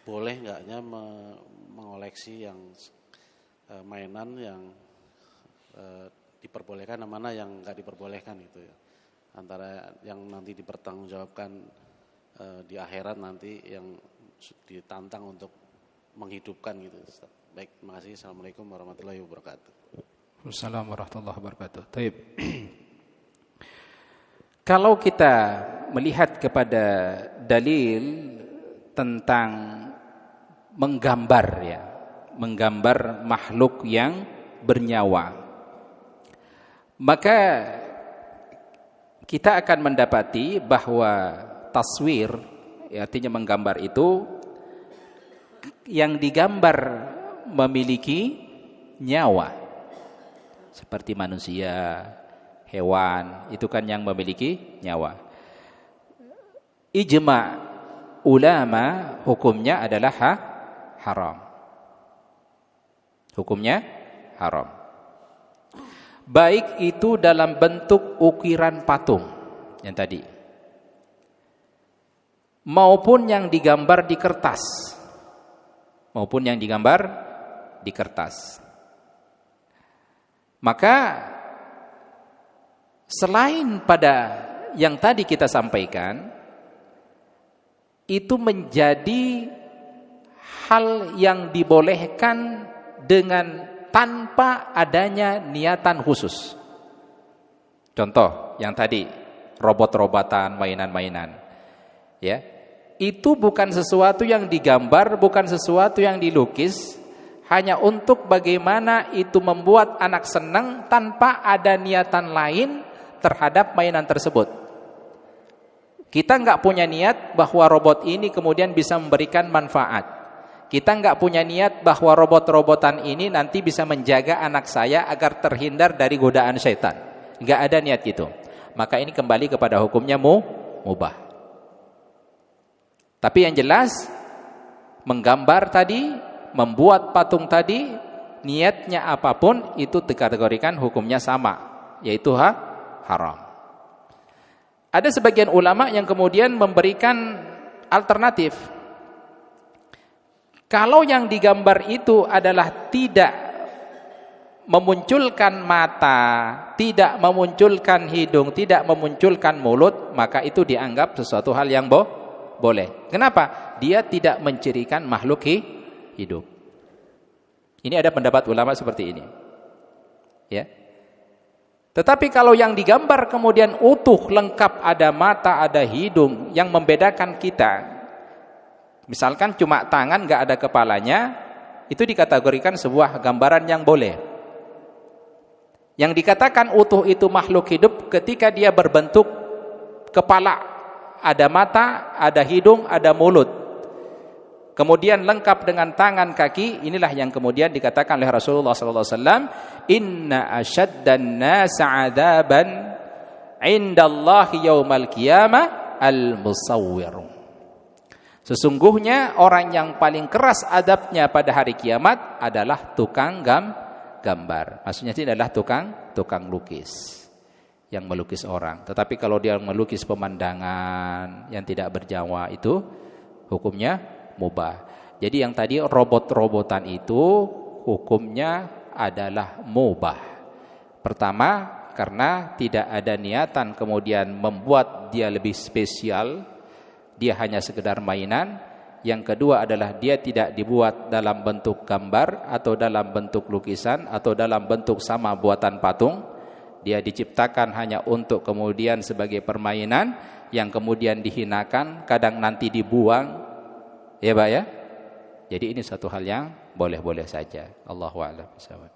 boleh enggaknya mengoleksi yang mainan yang diperbolehkan dan mana yang enggak diperbolehkan gitu ya. Antara yang nanti dipertanggungjawabkan di akhirat nanti yang ditantang untuk menghidupkan gitu. Baik, terima kasih. Assalamualaikum warahmatullahi wabarakatuh. Assalamualaikum warahmatullahi wabarakatuh. Baik. Kalau kita melihat kepada dalil tentang menggambar makhluk yang bernyawa, maka kita akan mendapati bahwa taswir, artinya menggambar itu yang digambar memiliki nyawa. Seperti manusia, hewan, itu kan yang memiliki nyawa. Ijma' ulama hukumnya adalah haram. Hukumnya haram. Baik itu dalam bentuk ukiran patung yang tadi, maupun yang digambar di kertas. Maupun yang digambar di kertas. Maka selain pada yang tadi kita sampaikan, itu menjadi hal yang dibolehkan dengan tanpa adanya niatan khusus. Contoh yang tadi, robot-robotan, mainan-mainan. Ya. Itu bukan sesuatu yang digambar, bukan sesuatu yang dilukis, hanya untuk bagaimana itu membuat anak senang tanpa ada niatan lain terhadap mainan tersebut. Kita nggak punya niat bahwa robot ini kemudian bisa memberikan manfaat. Kita nggak punya niat bahwa robot-robotan ini nanti bisa menjaga anak saya agar terhindar dari godaan syaitan. Nggak ada niat gitu. Maka ini kembali kepada hukumnya mubah. Tapi yang jelas, menggambar tadi, membuat patung tadi, niatnya apapun itu dikategorikan hukumnya sama, yaitu haram. Ada sebagian ulama yang kemudian memberikan alternatif. Kalau yang digambar itu adalah tidak memunculkan mata, tidak memunculkan hidung, tidak memunculkan mulut, maka itu dianggap sesuatu hal yang boleh. Kenapa? Dia tidak mencirikan makhluk hidup. Ini ada pendapat ulama seperti ini. Ya. Tetapi kalau yang digambar kemudian utuh, lengkap, ada mata, ada hidung, yang membedakan kita, misalkan cuma tangan gak ada kepalanya, itu dikategorikan sebuah gambaran yang boleh. Yang dikatakan utuh itu makhluk hidup ketika dia berbentuk kepala, ada mata, ada hidung, ada mulut, kemudian lengkap dengan tangan, kaki. Inilah yang kemudian dikatakan oleh Rasulullah SAW, inna asyaddan nasa adaban indallahi yaumal qiyamah al-musawwir. Sesungguhnya orang yang paling keras adabnya pada hari kiamat adalah tukang gambar. Maksudnya ini adalah tukang lukis, yang melukis orang. Tetapi kalau dia melukis pemandangan yang tidak berjawa, itu hukumnya mubah. Jadi yang tadi robot-robotan itu hukumnya adalah mubah. Pertama, karena tidak ada niatan kemudian membuat dia lebih spesial, dia hanya sekedar mainan. Yang kedua adalah dia tidak dibuat dalam bentuk gambar atau dalam bentuk lukisan atau dalam bentuk sama buatan patung. Dia diciptakan hanya untuk kemudian sebagai permainan yang kemudian dihinakan, kadang nanti dibuang. Ya Pak ya. Jadi ini satu hal yang boleh-boleh saja. Allahu a'lam bishawab.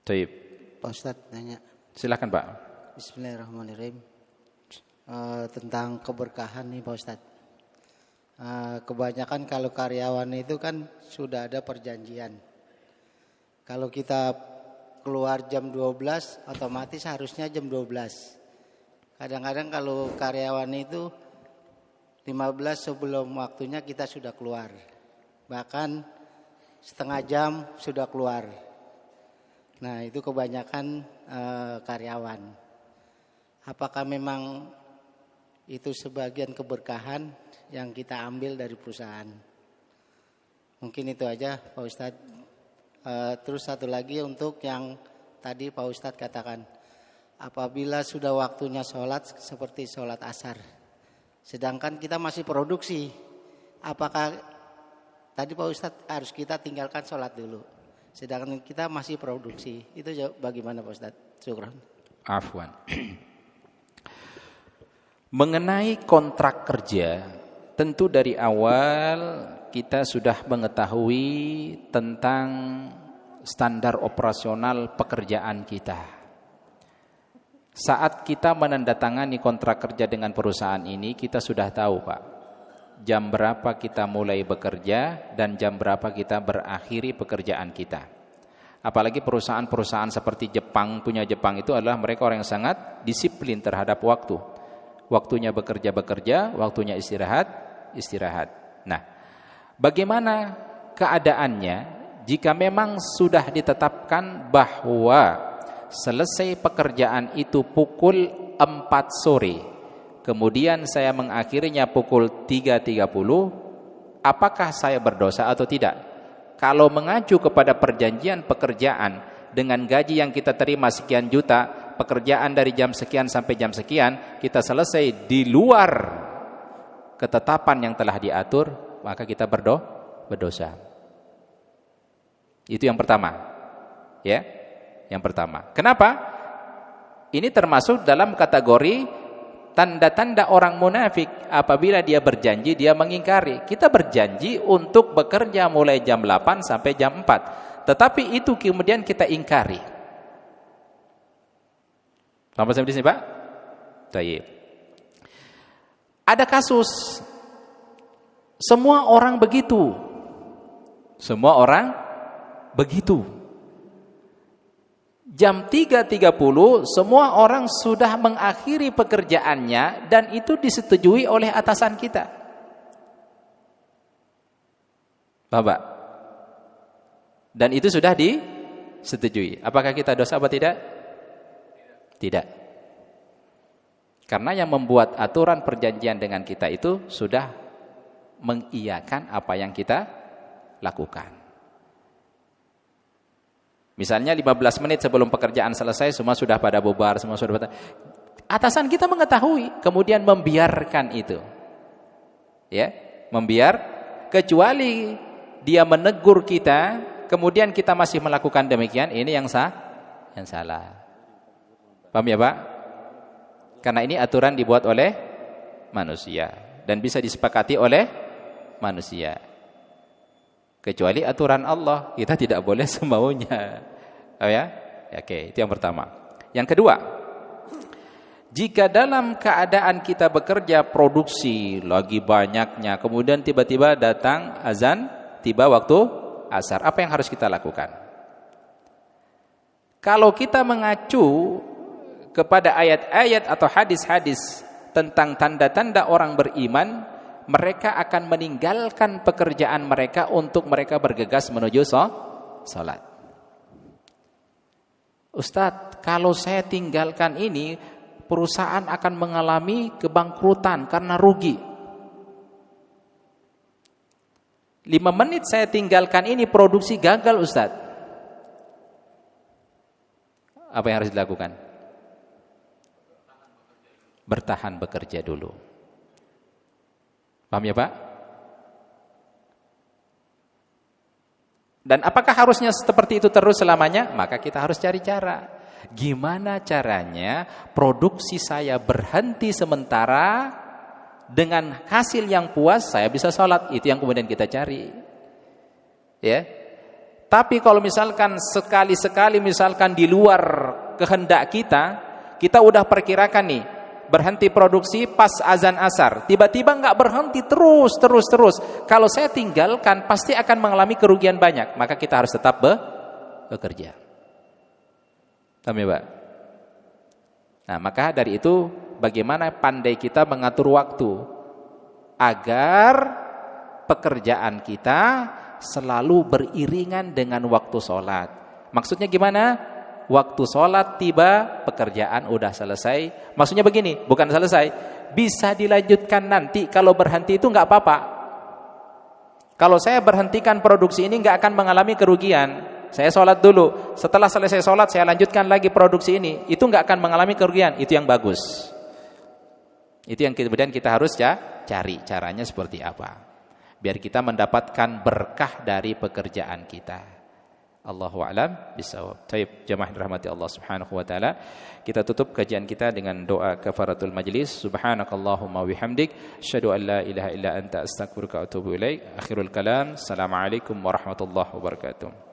Baik. Pak Ustadz nanya. Silakan Pak. Bismillahirrahmanirrahim. Tentang keberkahan nih Pak Ustadz. Kebanyakan kalau karyawan itu kan sudah ada perjanjian. Kalau kita keluar jam 12, otomatis harusnya jam 12. Kadang-kadang kalau karyawan itu 15 sebelum waktunya kita sudah keluar. Bahkan setengah jam sudah keluar. Nah itu kebanyakan karyawan. Apakah memang itu sebagian keberkahan yang kita ambil dari perusahaan? Mungkin itu aja Pak Ustadz. Terus satu lagi untuk yang tadi Pak Ustadz katakan, apabila sudah waktunya sholat seperti sholat asar, sedangkan kita masih produksi, apakah tadi Pak Ustadz harus kita tinggalkan sholat dulu, sedangkan kita masih produksi, itu bagaimana Pak Ustadz? Syukran. Afwan. Mengenai kontrak kerja, tentu dari awal kita sudah mengetahui tentang standar operasional pekerjaan kita. Saat kita menandatangani kontrak kerja dengan perusahaan ini, kita sudah tahu, Pak, jam berapa kita mulai bekerja dan jam berapa kita berakhiri pekerjaan kita. Apalagi perusahaan-perusahaan seperti Jepang, punya Jepang itu adalah mereka orang yang sangat disiplin terhadap waktu. Waktunya bekerja, waktunya istirahat. Nah, bagaimana keadaannya jika memang sudah ditetapkan bahwa selesai pekerjaan itu pukul 4 sore, kemudian saya mengakhirinya pukul 3.30, apakah saya berdosa atau tidak? Kalau mengacu kepada perjanjian pekerjaan dengan gaji yang kita terima sekian juta, pekerjaan dari jam sekian sampai jam sekian, kita selesai di luar ketetapan yang telah diatur, maka kita berdosa. Itu yang pertama. Ya. Yang pertama. Kenapa? Ini termasuk dalam kategori tanda-tanda orang munafik. Apabila dia berjanji, dia mengingkari. Kita berjanji untuk bekerja mulai jam 8 sampai jam 4. Tetapi itu kemudian kita ingkari. Sampai di sini, Pak? Baik. Ada kasus semua orang begitu. Semua orang begitu. Jam 3.30 semua orang sudah mengakhiri pekerjaannya dan itu disetujui oleh atasan kita. Bapak. Dan itu sudah disetujui. Apakah kita dosa atau tidak? Tidak. Karena yang membuat aturan perjanjian dengan kita itu sudah mengiyakan apa yang kita lakukan. Misalnya 15 menit sebelum pekerjaan selesai semua sudah pada bubar, semua sudah pada. Atasan kita mengetahui, kemudian membiarkan itu. Ya, kecuali dia menegur kita, kemudian kita masih melakukan demikian, ini yang salah. Paham ya, Pak? Karena ini aturan dibuat oleh manusia dan bisa disepakati oleh manusia. Kecuali aturan Allah, kita tidak boleh semaunya. Oh ya? Oke, itu yang pertama. Yang kedua, jika dalam keadaan kita bekerja produksi lagi banyaknya, kemudian tiba-tiba datang azan, tiba waktu asar, apa yang harus kita lakukan? Kalau kita mengacu kepada ayat-ayat atau hadis-hadis tentang tanda-tanda orang beriman, mereka akan meninggalkan pekerjaan mereka untuk mereka bergegas menuju salat. Ustadz, kalau saya tinggalkan ini, perusahaan akan mengalami kebangkrutan karena rugi. 5 menit saya tinggalkan ini, produksi gagal, Ustadz. Apa yang harus dilakukan? Bertahan bekerja dulu. Paham ya, Pak? Dan apakah harusnya seperti itu terus selamanya? Maka kita harus cari cara. Gimana caranya produksi saya berhenti sementara dengan hasil yang puas saya bisa sholat? Itu yang kemudian kita cari. Ya. Tapi kalau misalkan sekali-sekali misalkan di luar kehendak kita udah perkirakan nih, berhenti produksi pas azan asar, tiba-tiba nggak berhenti terus. Kalau saya tinggalkan pasti akan mengalami kerugian banyak, maka kita harus tetap bekerja. Paham ya, Pak? Nah, maka dari itu bagaimana pandai kita mengatur waktu agar pekerjaan kita selalu beriringan dengan waktu sholat. Maksudnya gimana? Waktu sholat tiba, pekerjaan udah selesai. Maksudnya begini, bukan selesai, bisa dilanjutkan nanti. Kalau berhenti itu nggak apa-apa. Kalau saya berhentikan produksi ini nggak akan mengalami kerugian. Saya sholat dulu, setelah selesai sholat saya lanjutkan lagi produksi ini. Itu nggak akan mengalami kerugian. Itu yang bagus. Itu yang kemudian kita harus cari caranya seperti apa, biar kita mendapatkan berkah dari pekerjaan kita. Allahu a'lam bishawab. Baik, jemaah dirahmati Allah Subhanahu wa taala. Kita tutup kajian kita dengan doa kafaratul majlis. Subhanakallahumma bihamdik, asyhadu an la ilaha illa anta astaghfiruka wa atubu ilaik. Akhirul kalam. Assalamualaikum warahmatullahi wabarakatuh.